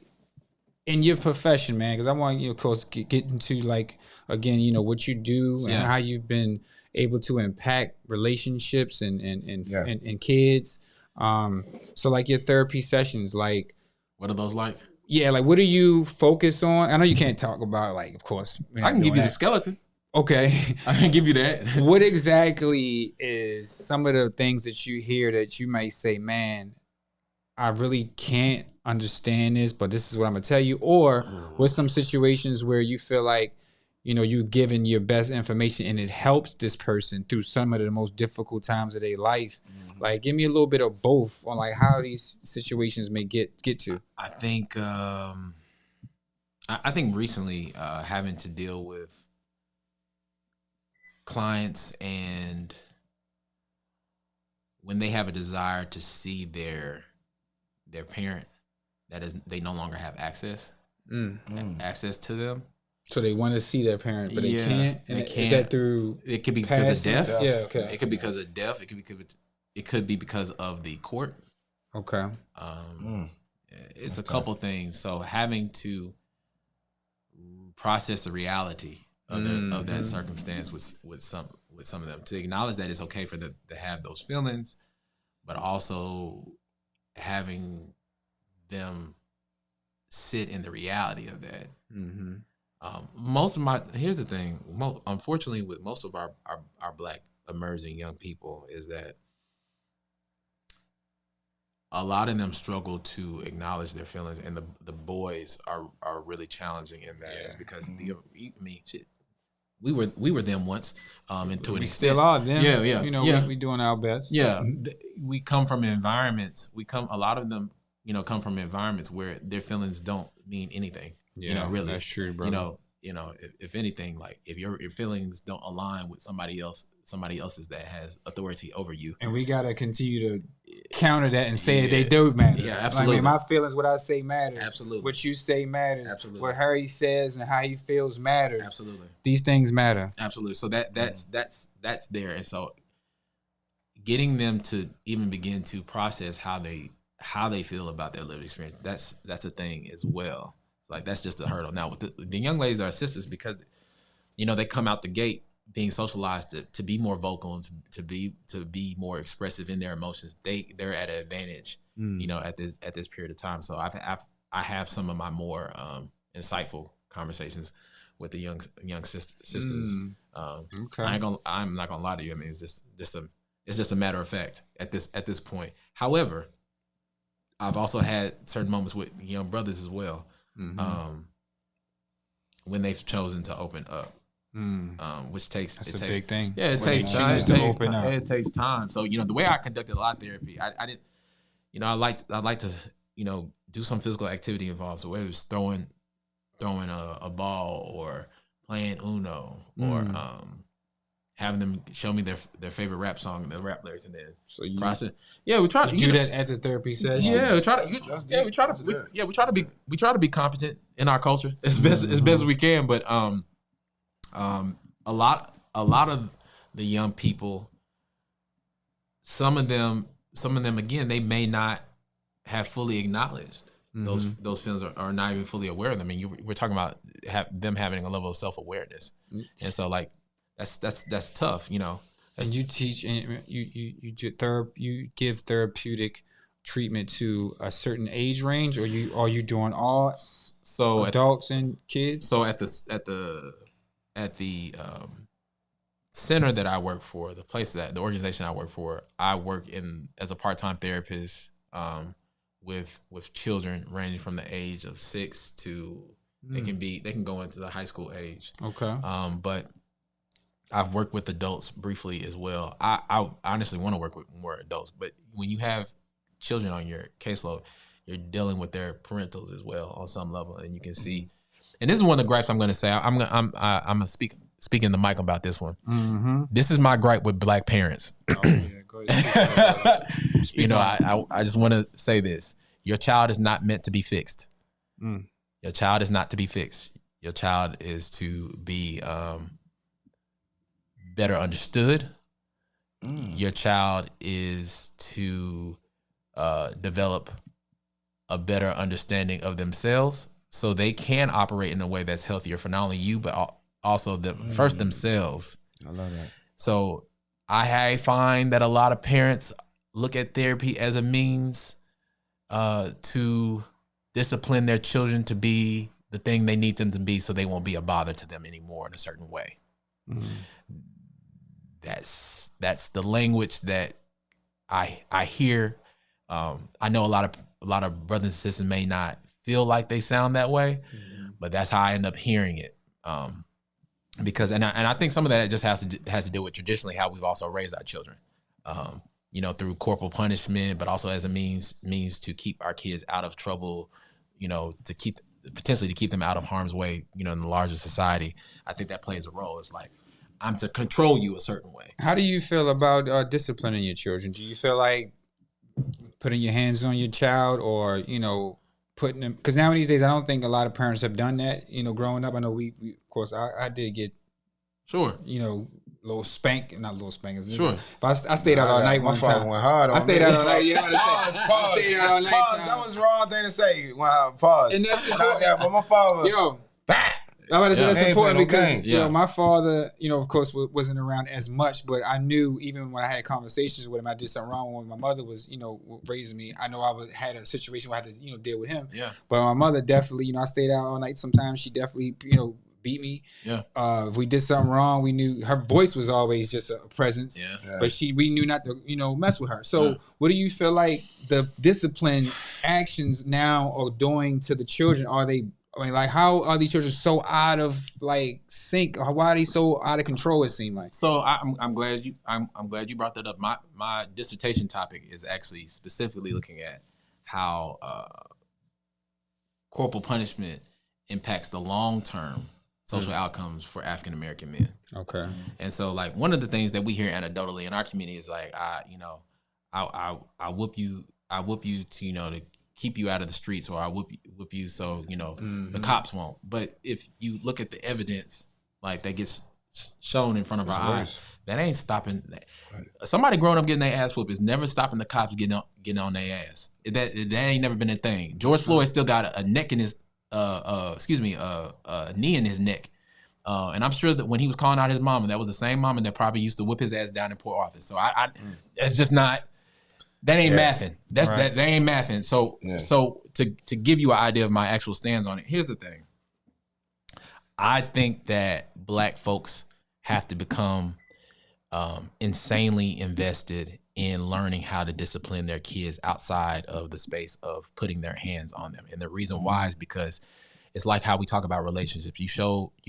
in your profession, man, because I want you, of course, get into like again, what you do and how you've been able to impact relationships and kids. So like your therapy sessions, like what are those like? Yeah, like what do you focus on? I know you can't talk about like, of course. I can give you the skeleton. Okay. I can give you that. What exactly is some of the things that you hear that you might say, man, I really can't understand this, but this is what I'm gonna tell you? Or what's some situations where you feel like, you've given your best information and it helps this person through some of the most difficult times of their life? Like, give me a little bit of both on like how these situations may get to. I think I think recently having to deal with clients and when they have a desire to see their parent, that is, they no longer have access to them. So they want to see their parent, but they can't. And they can't. Is that through? It could be because of death. Yeah, okay. It could be because of death. It could be because of the court. Okay. It's a couple things. So having to process the reality of that circumstance with some of them, to acknowledge that it's okay for them to have those feelings, but also having them sit in the reality of that. Here's the thing. Unfortunately, with most of our Black emerging young people, is that a lot of them struggle to acknowledge their feelings, and the boys are really challenging in that. It's because we were them once, and to an extent, still are them. We doing our best. Yeah, we come from environments. A lot of them, come from environments where their feelings don't mean anything. Yeah, really, that's true, bro. If anything, like if your feelings don't align with somebody else's that has authority over you, and we gotta continue to counter that and say they do matter. Yeah, absolutely. Like, my feelings, what I say matters. Absolutely. What you say matters. Absolutely. What Harry says and how he feels matters. Absolutely. These things matter. Absolutely. So that's there, and so getting them to even begin to process how they feel about their lived experience, that's a thing as well. Like, that's just a hurdle. Now, with the young ladies that are sisters, because they come out the gate being socialized to be more vocal and to be more expressive in their emotions, they're at an advantage, at this period of time. So I have some of my more insightful conversations with the young sisters. Okay. I'm not gonna lie to you. I mean, it's just a matter of fact at this point. However, I've also had certain moments with young brothers as well. When they've chosen to open up, which takes a big thing. Yeah, it takes time. It takes time. So the way I conducted a lot of therapy, I didn't. I like to do some physical activity involved. So whether it's throwing a ball or playing Uno or having them show me their favorite rap song, their rap lyrics, and then process. Yeah, we try to do that at the therapy session. Yeah, we try to be competent in our culture as best as we can. But a lot of the young people, some of them again, they may not have fully acknowledged those feelings, are not even fully aware of them. I mean, we're talking about them having a level of self-awareness, and so like. That's tough, And you teach and you give therapeutic treatment to a certain age range, or are you doing all adults and kids? So at the center that I work for, the organization I work for, I work as a part-time therapist with children ranging from the age of 6 to they can go into the high school age. Okay. But I've worked with adults briefly as well. I honestly want to work with more adults, but when you have children on your caseload, you're dealing with their parentals as well on some level, and you can see. And this is one of the gripes I'm going to say. I'm gonna speak in the mic about this one. Mm-hmm. This is my gripe with Black parents. Oh, yeah. Go ahead. You know, I just want to say this: your child is not meant to be fixed. Your child is not to be fixed. Your child is to be better understood. Your child is to develop a better understanding of themselves so they can operate in a way that's healthier for not only you, but also first themselves. I love that. So I find that a lot of parents look at therapy as a means to discipline their children to be the thing they need them to be so they won't be a bother to them anymore in a certain way. That's the language that I hear. I know a lot of brothers and sisters may not feel like they sound that way, but that's how I end up hearing it. Because I think some of that just has to do with traditionally how we've also raised our children. You know, through corporal punishment, but also as a means to keep our kids out of trouble. You know, potentially to keep them out of harm's way. You know, in the larger society, I think that plays a role. It's like, I'm to control you a certain way. How do you feel about disciplining your children? Do you feel like putting your hands on your child, or, you know, putting them, because now these days I don't think a lot of parents have done that, you know, growing up. I know we of course I did get, sure, you know, not little spankings. Sure. But I stayed out all night one time. Went hard on I stayed out all night. You know what I'm saying? I stayed out all night. That was the wrong thing to say. Wow, pause. And that's important. But my father, yo, bah! I'm about to say that's important because game. you know, my father, you know, of course, wasn't around as much, but I knew even when I had conversations with him, I did something wrong when my mother was, you know, raising me. I know had a situation where I had to, you know, deal with him. Yeah. But my mother definitely, you know, I stayed out all night. Sometimes she definitely, you know, beat me. Yeah. If we did something wrong, we knew her voice was always just a presence. Yeah. But we knew not to, you know, mess with her. So what do you feel like the discipline actions now are doing to the children? Like, how are these children so out of like sync? Why are they so out of control? It seemed like. So I'm glad you brought that up. My dissertation topic is actually specifically looking at how corporal punishment impacts the long-term social outcomes for African American men. Okay. And so, like, one of the things that we hear anecdotally in our community is like, I whoop you to, you know, to keep you out of the streets, or I whoop you so, you know, the cops won't. But if you look at the evidence, like, that gets shown in front of our eyes, that ain't stopping. Somebody growing up getting their ass whooped is never stopping the cops getting on their ass. That ain't never been a thing. George Floyd still got a neck in his, a knee in his neck. And I'm sure that when he was calling out his mama, that was the same mama that probably used to whip his ass down in Port Arthur. So that's just not. That ain't mathing. That ain't mathing. So to give you an idea of my actual stance on it, here's the thing. I think that Black folks have to become insanely invested in learning how to discipline their kids outside of the space of putting their hands on them. And the reason why is because it's like how we talk about relationships. You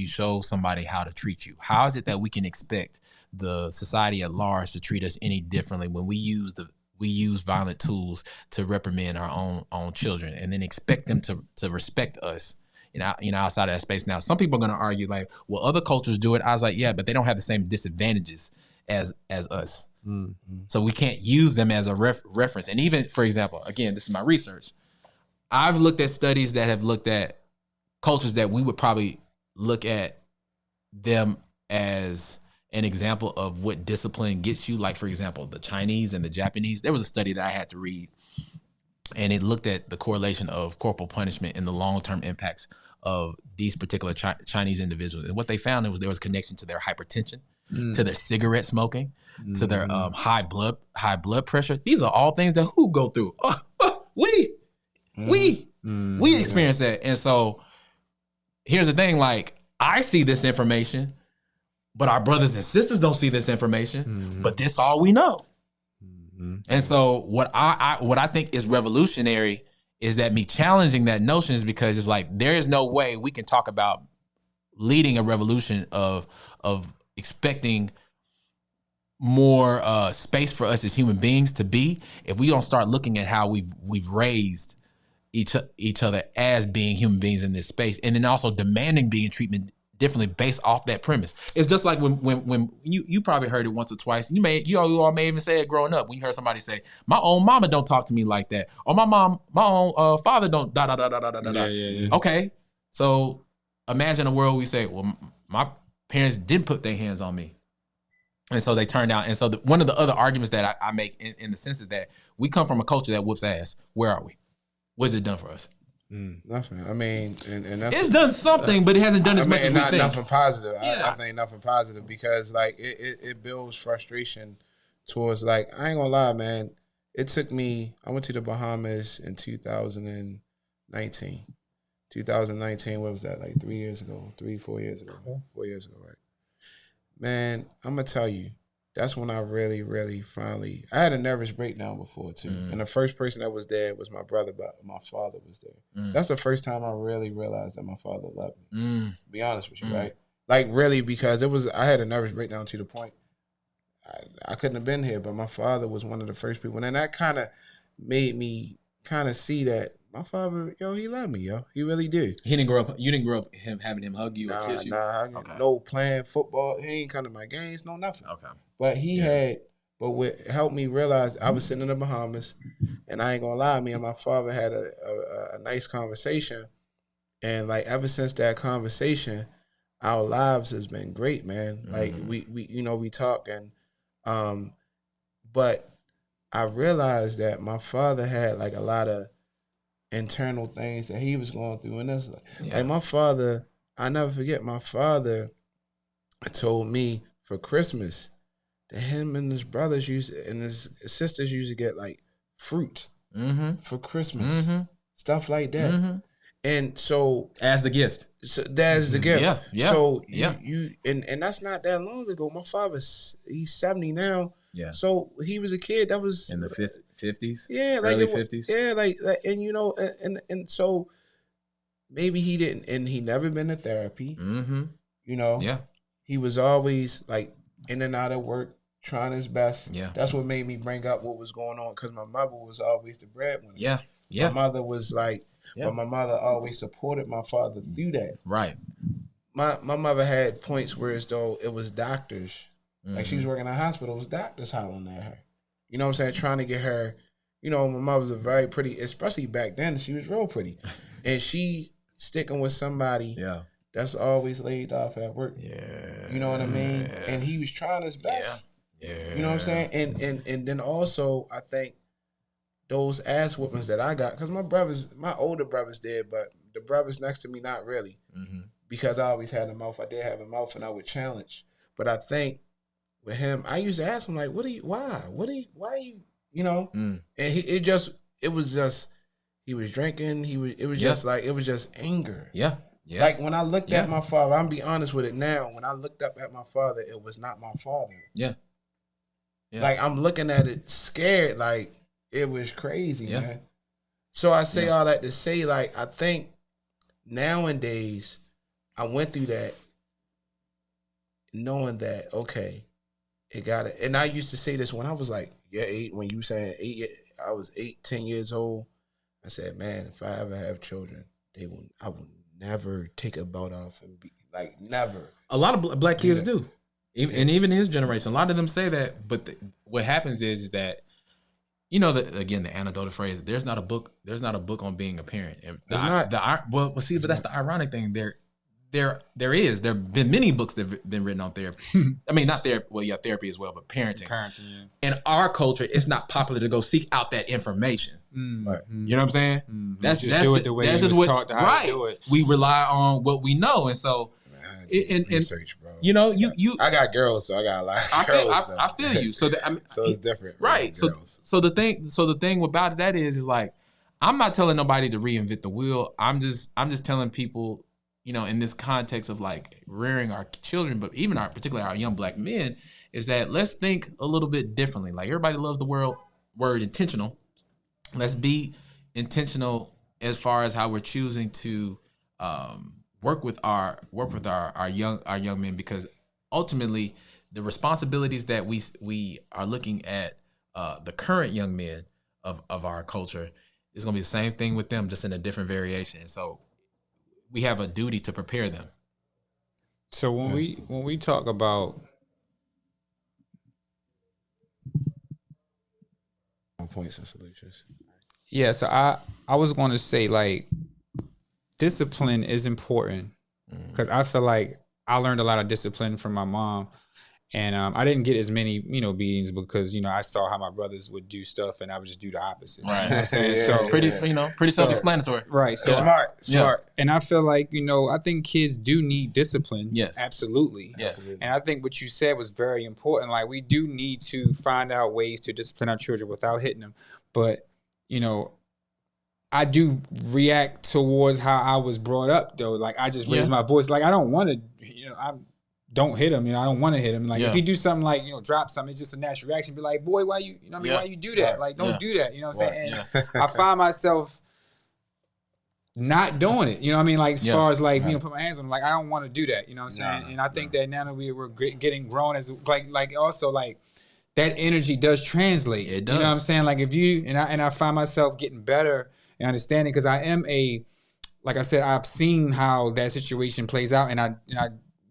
show somebody how to treat you. How is it that we can expect the society at large to treat us any differently when we use violent tools to reprimand our own children, and then expect them to respect us, you know, outside of that space? Now, some people are going to argue like, well, other cultures do it. I was like, yeah, but they don't have the same disadvantages as us. Mm-hmm. So we can't use them as a reference. And even, for example, again, this is my research. I've looked at studies that have looked at cultures that we would probably look at them as an example of what discipline gets you. Like, for example, the Chinese and the Japanese. There was a study that I had to read, and it looked at the correlation of corporal punishment and the long-term impacts of these particular Chinese individuals. And what they found was there was a connection to their hypertension, to their cigarette smoking, to their high blood pressure. These are all things that who go through. We experience that. And so here's the thing, like, I see this information, but our brothers and sisters don't see this information, but this all we know. And so what I think is revolutionary is that me challenging that notion is because it's like, there is no way we can talk about leading a revolution of expecting more space for us as human beings to be, if we don't start looking at how we've raised each other as being human beings in this space, and then also demanding being treatment differently based off that premise. It's just like when you probably heard it once or twice. You all may even say it growing up when you heard somebody say, "My own mama don't talk to me like that," or my own father don't da da da da da da da. Yeah. Okay, so imagine a world we say, "Well, my parents didn't put their hands on me." And so they turned out. And so one of the other arguments that I make in the sense is that we come from a culture that whoops ass. Where are we? What's it done for us? Nothing. I mean, and that's it's done something, but it hasn't done as much as we think. Nothing positive. Yeah. I think nothing positive because like it builds frustration towards like I ain't gonna lie, man. It took me. I went to the Bahamas in 2019. 2019. What was that? Like 4 years ago, right? Man, I'm gonna tell you, that's when I really finally. I had a nervous breakdown before too, and the first person that was there was my brother, but my father was there. That's the first time I really realized that my father loved me. To be honest with you, right? Like really, because I had a nervous breakdown to the point I couldn't have been here, but my father was one of the first people, and that kind of made me kind of see that. My father, he loved me, He really did. He didn't grow up. You didn't grow up having him hug you or kiss you. No playing football. He ain't come to my games, no nothing. Okay. But what helped me realize I was sitting in the Bahamas, and I ain't gonna lie, me and my father had a nice conversation, and like ever since that conversation, our lives has been great, man. Like we talk and, but I realized that my father had like a lot of internal things that he was going through, and that's like my father. I never forget. My father told me for Christmas that him and his brothers and his sisters used to get like fruit for Christmas, stuff like that. And so as the gift, that's the gift. Yeah. So you and that's not that long ago. My father's he's 70 now. Yeah. So he was a kid that was in the 50s. Yeah, like early 50s. Yeah, like and so maybe he didn't, and he never been to therapy. Yeah. He was always like in and out of work, trying his best. Yeah. That's what made me bring up what was going on because my mother was always the breadwinner. Yeah. My mother was like, but my mother always supported my father through that. Right. My mother had points where as though it was doctors. Like she was working in a hospital, it was doctors hollering at her. You know what I'm saying? Trying to get her, my mother was a very pretty, especially back then, she was real pretty. And she sticking with somebody that's always laid off at work. Yeah. You know what I mean? And he was trying his best. Yeah. You know what I'm saying? And then also I think those ass whoopings that I got, because my older brothers did, but the brothers next to me not really. Because I always had a mouth. I did have a mouth and I would challenge. But I think with him, I used to ask him like, why are you, and it was just, he was drinking. It was just anger. Yeah. Yeah. Like when I looked at my father, I'm be honest with it now. When I looked up at my father, it was not my father. Yeah. Like I'm looking at it scared. Like it was crazy, man. So I say all that to say, like, I think nowadays I went through that knowing that, okay, it got it. And I used to say this when I was like, when you were saying 8, I was 10 years old. I said, man, if I ever have children, I will never take a boat off and be like, never. A lot of black kids do. And even his generation, a lot of them say that. But what happens is that, again, the anecdotal phrase, there's not a book on being a parent. There's not. But that's the ironic thing. There have been many books that have been written on therapy. I mean, not therapy. Well, therapy as well, but parenting. In our culture, it's not popular to go seek out that information. Right. You know what I'm saying? That's do it the way you was taught to how to do it. We rely on what we know, and so research, bro. I got girls, so I got a lot of girls. I feel you. So so it's different, right? So the thing about that is like, I'm not telling nobody to reinvent the wheel. I'm just telling people, in this context of like rearing our children, but even particularly our young black men, is that let's think a little bit differently. Like everybody loves the word intentional. Let's be intentional as far as how we're choosing to work with our young men, because ultimately the responsibilities that we are looking at the current young men of our culture is going to be the same thing with them, just in a different variation. So we have a duty to prepare them. So when we talk about points and solutions. Yeah, so I was going to say, like, discipline is important because I feel like I learned a lot of discipline from my mom, and I didn't get as many beatings because I saw how my brothers would do stuff and I would just do the opposite. Right. You know what I'm saying? Yeah, So It's pretty self-explanatory. right. So Smart. And I feel like I think kids do need discipline. Yes. Absolutely. Yes. And I think what you said was very important. Like, we do need to find out ways to discipline our children without hitting them. But, I do react towards how I was brought up, though. Like, I just raise my voice. Like, I don't want to, I don't hit him. I don't want to hit him. Like, if you do something like, drop something, it's just a natural reaction. Be like, boy, why you, why you do that? Right. Like, don't do that. You know what I'm saying? Yeah. And I find myself not doing it. Like, as far as like, put my hands on him. Like, I don't want to do that. You know what I'm saying? And I think that now that we're getting grown as like also like that energy does translate. It does. You know what I'm saying? Like, if you and I find myself getting better and understanding, because I am like I said, I've seen how that situation plays out, and I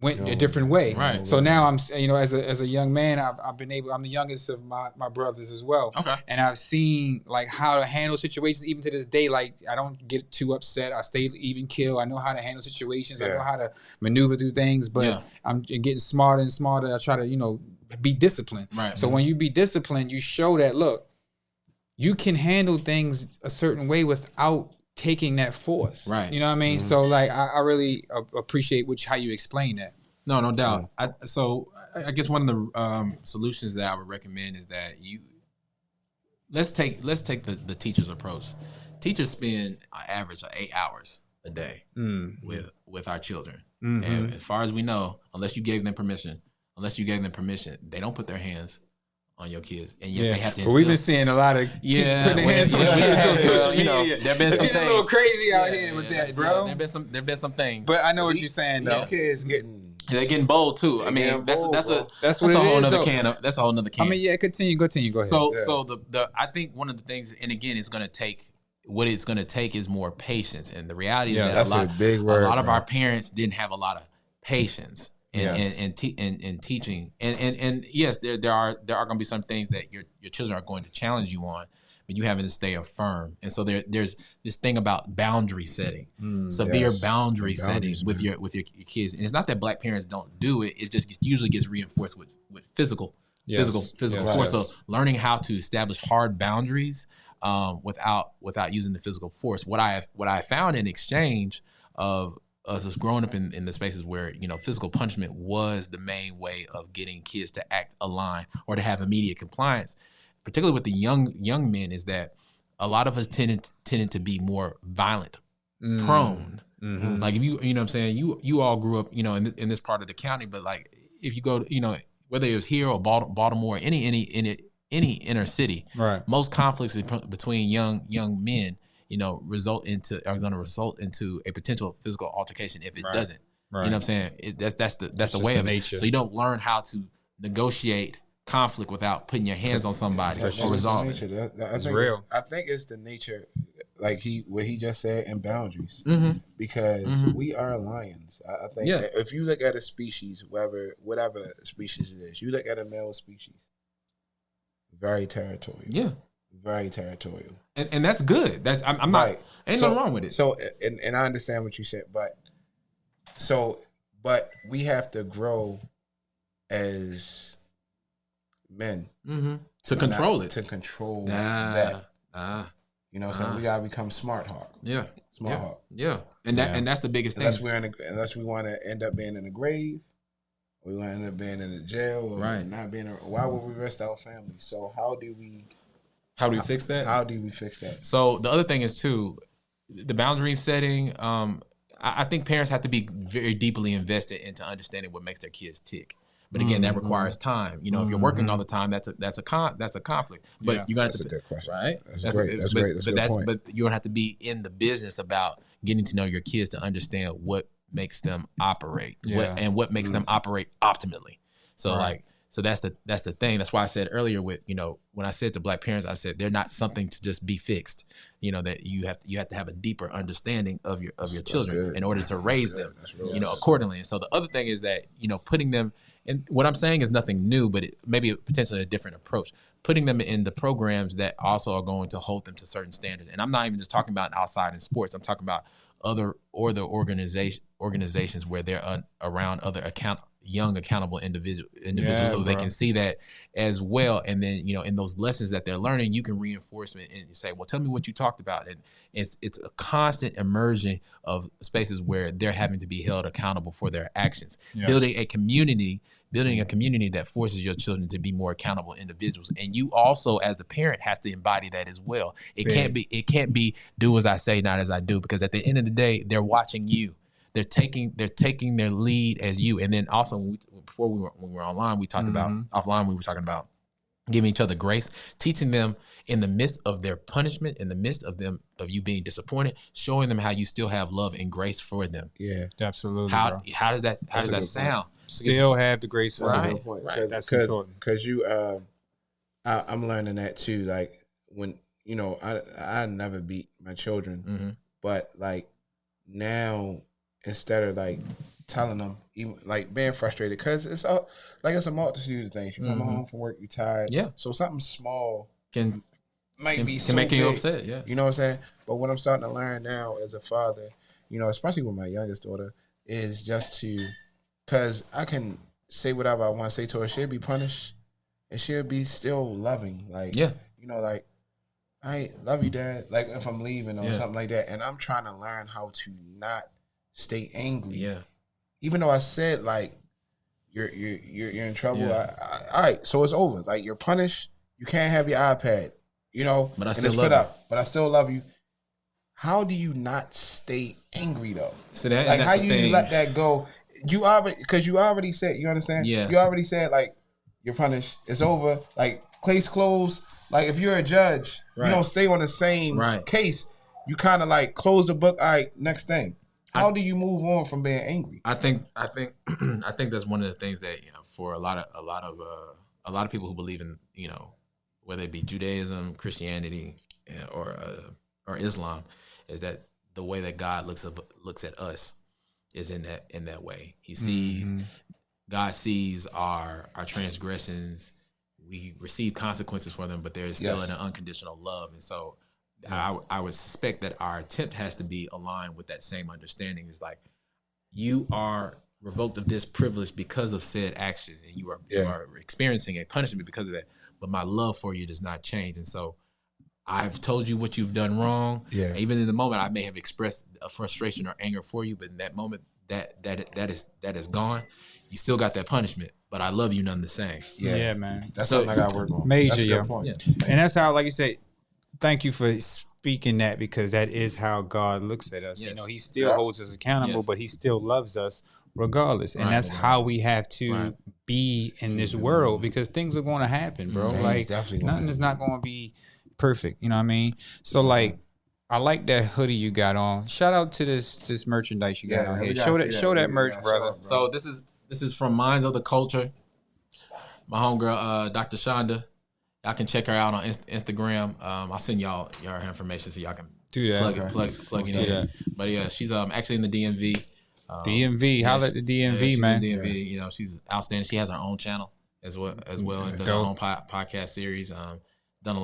went a different way. Right. So now I'm, as a young man, I'm the youngest of my brothers as well. Okay. And I've seen like how to handle situations even to this day. Like, I don't get too upset. I stay even keel. I know how to handle situations. I know how to maneuver through things, but I'm getting smarter and smarter. I try to, be disciplined. Right. So when you be disciplined, you show that, look, you can handle things a certain way without taking that force. Right. You know what I mean? Mm-hmm. So like, I really appreciate how you explain that. No doubt. So I guess one of the solutions that I would recommend is that let's take the teacher's approach. Teachers spend an average of 8 hours a day with our children. Mm-hmm. And as far as we know, unless you gave them permission, they don't put their hands on your kids, and yet they have to instill. But we've been seeing a lot of teachers put their hands on kids on social media. There've been some things. It's a little crazy out here with that, bro. There've been some things. But I know what you're saying, though. These kids they're getting bold too. I mean, that's a whole nother can. That's a whole nother can. I mean, yeah, continue. Go ahead. So the I think one of the things, and again, it's going to take. What it's going to take is more patience, and the reality is that a lot of our parents didn't have a lot of patience. And teaching, and yes, there are going to be some things that your children are going to challenge you on, but you having to stay firm. And so there's this thing about boundary setting, severe boundary setting with your kids. And it's not that Black parents don't do it; it just usually gets reinforced with physical force. So learning how to establish hard boundaries without using the physical force. What I found in exchange of us just growing up in the spaces where physical punishment was the main way of getting kids to act aligned or to have immediate compliance, particularly with the young men, is that a lot of us tended to be more violent prone. Mm-hmm. Like, if you know what I'm saying, you all grew up in this part of the county, but like if you go whether it was here or Baltimore, any inner city, right, most conflicts between young men are going to result into a potential physical altercation if it doesn't. Right. You know what I'm saying? That's the way of it. So you don't learn how to negotiate conflict without putting your hands on somebody or resolve it. That's real. I think it's the nature, like what he just said, and boundaries. Because we are lions. I think that if you look at a species, whatever species it is, you look at a male species, very territorial. Yeah. Very territorial. And that's good. I'm not ain't nothing wrong with it. So and I understand what you said, but we have to grow as men to control it. To control that. You know what I'm saying? We gotta become smart hawk. Yeah. Smart hawk. Yeah. And that's the biggest thing. Unless we want to end up being in the grave, we want to end up being in the jail, or not being. Why would we rest our families? So how do we fix that? How do we fix that? So the other thing is too, the boundary setting. I think parents have to be very deeply invested into understanding what makes their kids tick. But again, that requires time. If you're working all the time, that's a conflict. But you got that's a good question, right? That's great. That's a good point. But you don't have to be in the business about getting to know your kids to understand what makes them operate, Yeah. what makes them operate optimally. So so that's the thing. That's why I said earlier with, when I said to Black parents, I said they're not something to just be fixed. That you have to have a deeper understanding of your children in order to raise them, accordingly. And so the other thing is that, putting them, and what I'm saying is nothing new, but it maybe potentially a different approach, putting them in the programs that also are going to hold them to certain standards. And I'm not even just talking about outside in sports. I'm talking about other organizations where they're around other young accountable individuals, so they can see that as well. And then, in those lessons that they're learning, you can reinforcement and say, well, tell me what you talked about. And it's a constant immersion of spaces where they're having to be held accountable for their actions. Yes. Building a community that forces your children to be more accountable individuals. And you also, as the parent, have to embody that as well. It can't be do as I say, not as I do, because at the end of the day, they're watching you. They're taking their lead as you. And then also when we were online, we talked about offline. We were talking about giving each other grace, teaching them in the midst of their punishment, in the midst of you being disappointed, showing them how you still have love and grace for them. Yeah, absolutely. How does that sound? Still have the grace for them. That's a good point. Right. That's important. Because I'm learning that too. Like when I never beat my children, but like now, instead of like telling them, even like being frustrated, because it's a multitude of things. You come home from work, you tired. Yeah. So something small can make big. You upset. Yeah. You know what I'm saying? But what I'm starting to learn now as a father, especially with my youngest daughter, is just because I can say whatever I want to say to her. She'll be punished, and she'll be still loving. Like like, I love you, Dad. Like if I'm leaving or something like that, and I'm trying to learn how to not stay angry. Yeah. Even though I said like you're in trouble. Yeah. All right, so it's over. Like you're punished. You can't have your iPad. But I still love you. But I still love you. How do you not stay angry though? So how do you let that go? You already said, you understand? Yeah. You already said like you're punished. It's over. Like case closed. Like if you're a judge, you don't stay on the same case. You kind of like close the book. All right, next thing. How do you move on from being angry? I think that's one of the things that for a lot of people who believe in whether it be Judaism, Christianity, or Islam, is that the way that God looks at us is in that way. He sees God sees our transgressions. We receive consequences for them, but there is still an unconditional love, and so. I would suspect that our attempt has to be aligned with that same understanding. It's like you are revoked of this privilege because of said action, and you are experiencing a punishment because of that. But my love for you does not change, and so I've told you what you've done wrong. Yeah. Even in the moment, I may have expressed a frustration or anger for you, but in that moment, that is gone. You still got that punishment, but I love you none the same. Yeah, man. That's something I got to work on. Major, yeah. And that's how, like you say. Thank you for speaking that, because that is how God looks at us. Yes. He still holds us accountable, but he still loves us regardless. And that's how we have to be in this world, because things are going to happen, bro. Like nothing is not going to be perfect. You know what I mean? So like, I like that hoodie you got on. Shout out to this merchandise you got on here. Show that merch, brother. So this is from Minds of the Culture. My homegirl, Dr. Shonda. Y'all can check her out on Instagram. I'll send y'all her information so y'all can do that. Plug it in. But yeah, she's actually in the DMV. DMV, holla at the DMV, man. In the DMV, she's outstanding. She has her own channel as well, and does her own podcast series. Doing a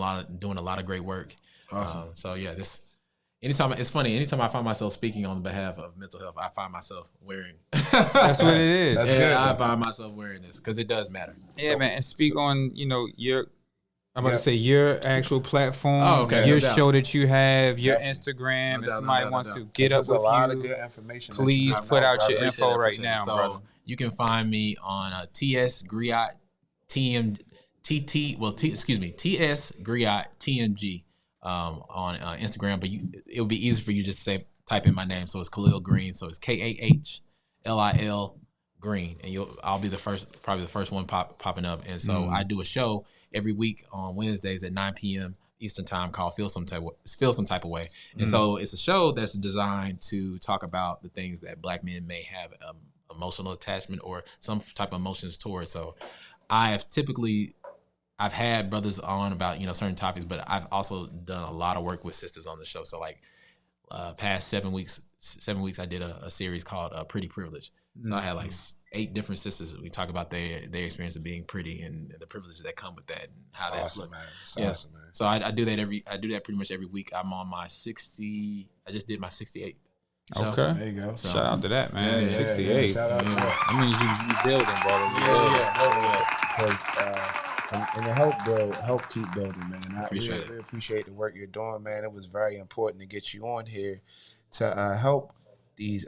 lot of great work. Awesome. So yeah, it's funny. Anytime I find myself speaking on behalf of mental health, I find myself wearing. That's what it is. That's good. I find myself wearing this because it does matter. Yeah, man. And speak on your. I'm about to say your actual platform, your show that you have, your Instagram. If somebody wants to get up with a lot of good information, please put out your info right now, brother. You can find me on TS Griot TS Griot TMG on Instagram, but it would be easy for you just to type in my name. So it's Kahlil Green. So it's KAHLIL Green, and I'll be probably the first one popping up. And so I do a show every week on Wednesdays at 9 p.m. Eastern time called Feel Some Type of Way. And so it's a show that's designed to talk about the things that Black men may have emotional attachment or some type of emotions towards. So I've had brothers on about, certain topics, but I've also done a lot of work with sisters on the show. So like past 7 weeks, I did a series called Pretty Privilege. So I had like 8 different sisters. We talk about their experience of being pretty and the privileges that come with that and how that's awesome, man. Awesome, man. So I do that pretty much every week. I'm on my 60. I just did my 68th. Okay. There you go. So, shout out to that, man. Yeah, 68. Yeah, shout out to that. I mean, you building, brother. Because and to help keep building, man. I really appreciate the work you're doing, man. It was very important to get you on here to help these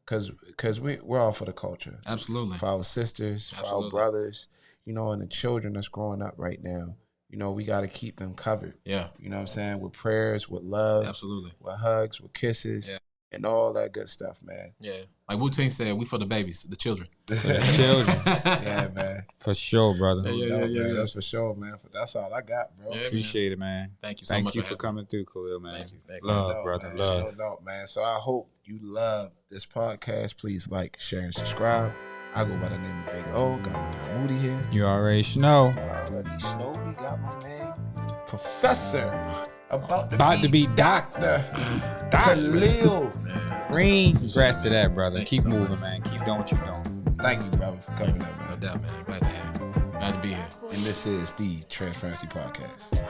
because we're all for the culture. Absolutely. For our sisters, for our brothers, and the children that's growing up right now. We got to keep them covered. Yeah. You know what I'm saying? With prayers, with love. Absolutely. With hugs, with kisses. Yeah. And all that good stuff, man. Yeah. Like Wu-Tang said, we for the babies, the children. Yeah, man. For sure, brother. Yeah. That's for sure, man. That's all I got, bro. Yeah, appreciate it, man. Thank you so much. Thank you for coming through, Kahlil, man. Thank you. Love, brother. Man. Love. No doubt, man. So I hope you love this podcast. Please like, share, and subscribe. I go by the name of Big O. Got Moody here. You already know. We got my man, Professor. About to be Dr. Kahlil Green. Congrats to that, brother. Keep moving, man. Keep doing what you're doing. Thank you, brother, for coming up, man. No doubt, man. Glad to be here. And this is the Transparency Podcast.